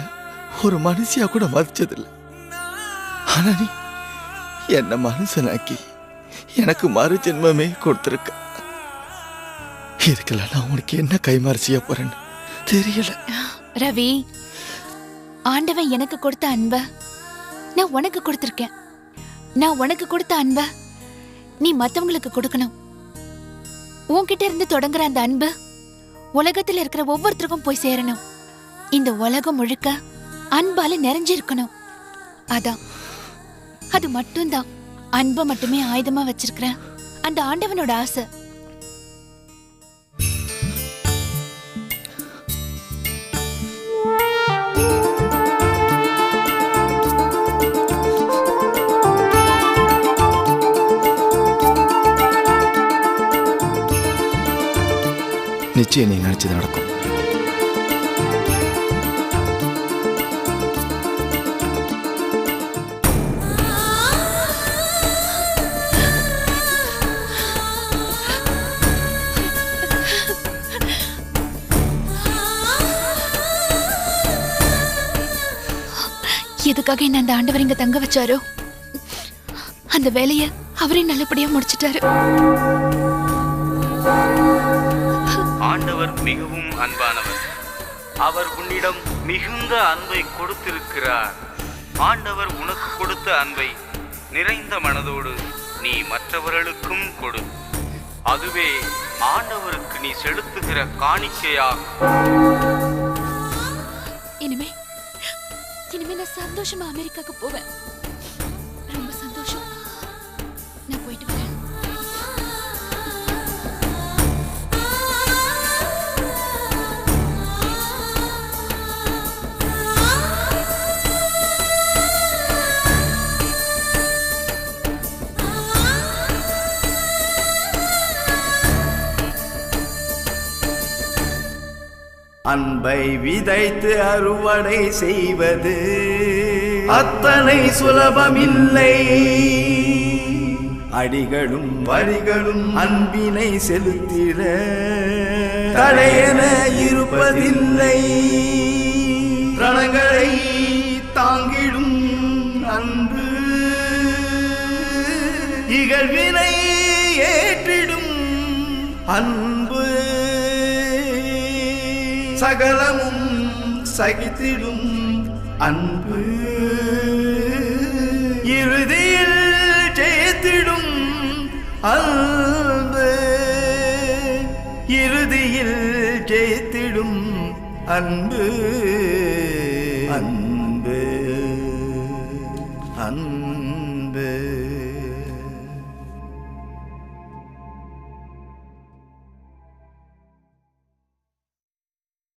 ஒரு மனுஷியா கூட மதிச்சதில்லை, ஆனா நீ என்ன மனுஷனாக்கி எனக்கு மறு ஜென்மமே கொடுத்திருக்க. இதுக்கெல்லாம் நான் உனக்கு என்ன கைமாறு செய்ய போறேன்னு தெரியல. ரவி, ஆண்டவன் எனக்கு கொடுத்த அன்ப நான் உனக்கு கொடுத்திருக்கேன். நான் உனக்கு கொடுத்த அன்ப நீ மத்தவங்களுக்கு கொடுக்கணும். உன்கிட்ட இருந்து தொடங்குற அந்த அன்பு உலகத்துல இருக்கிற ஒவ்வொருத்தருக்கும் போய் சேரணும். இந்த உலகம் முழுக்க அன்பால நிறைஞ்சிருக்கணும். அதான், அது மட்டும்தான் அன்பை மட்டுமே ஆயுதமா வச்சிருக்கிற அந்த ஆண்டவனோட ஆசை. நிச்சயம் நீ நினைச்சது நடக்கும். எதுக்காக என்ன அந்த ஆண்டவர் இங்க தங்க வச்சாரோ அந்த வேலைய அவரே நல்லபடியா முடிச்சிட்டாரு. ஆண்டவர் மிகவும் அன்பானவர், அவர் உன்னிடம் மிகுந்த அன்பை கொடுத்திருக்கிறார். ஆண்டவர் உனக்கு கொடுத்த அன்பை நிறைந்த மனதோடு நீ மற்றவர்களுக்கும் கொடு. அதுவே ஆண்டவருக்கு நீ செலுத்துகிற காணிக்கையாகும். இனிமே நான் சந்தோஷமா அமெரிக்காக்கு போவேன். ரொம்ப சந்தோஷம். நான் போயிட்டு வரேன். அன்பை விதைத்து அறுவடை செய்வது அத்தனை சுலபமில்லை. அடிகளும் வரிகளும் அன்பினை செலுத்திட தடையென இருப்பதில்லை. ரணங்களை தாங்கிடும் அன்பு இகழ்வினை ஏற்றிடும் அன்பு சகலமும் சகித்திடும் அன்பு இறுதியில் ஜெயித்திடும் அன்பு இறுதியில் ஜெயித்திடும் அன்பு அன்பு அன்பு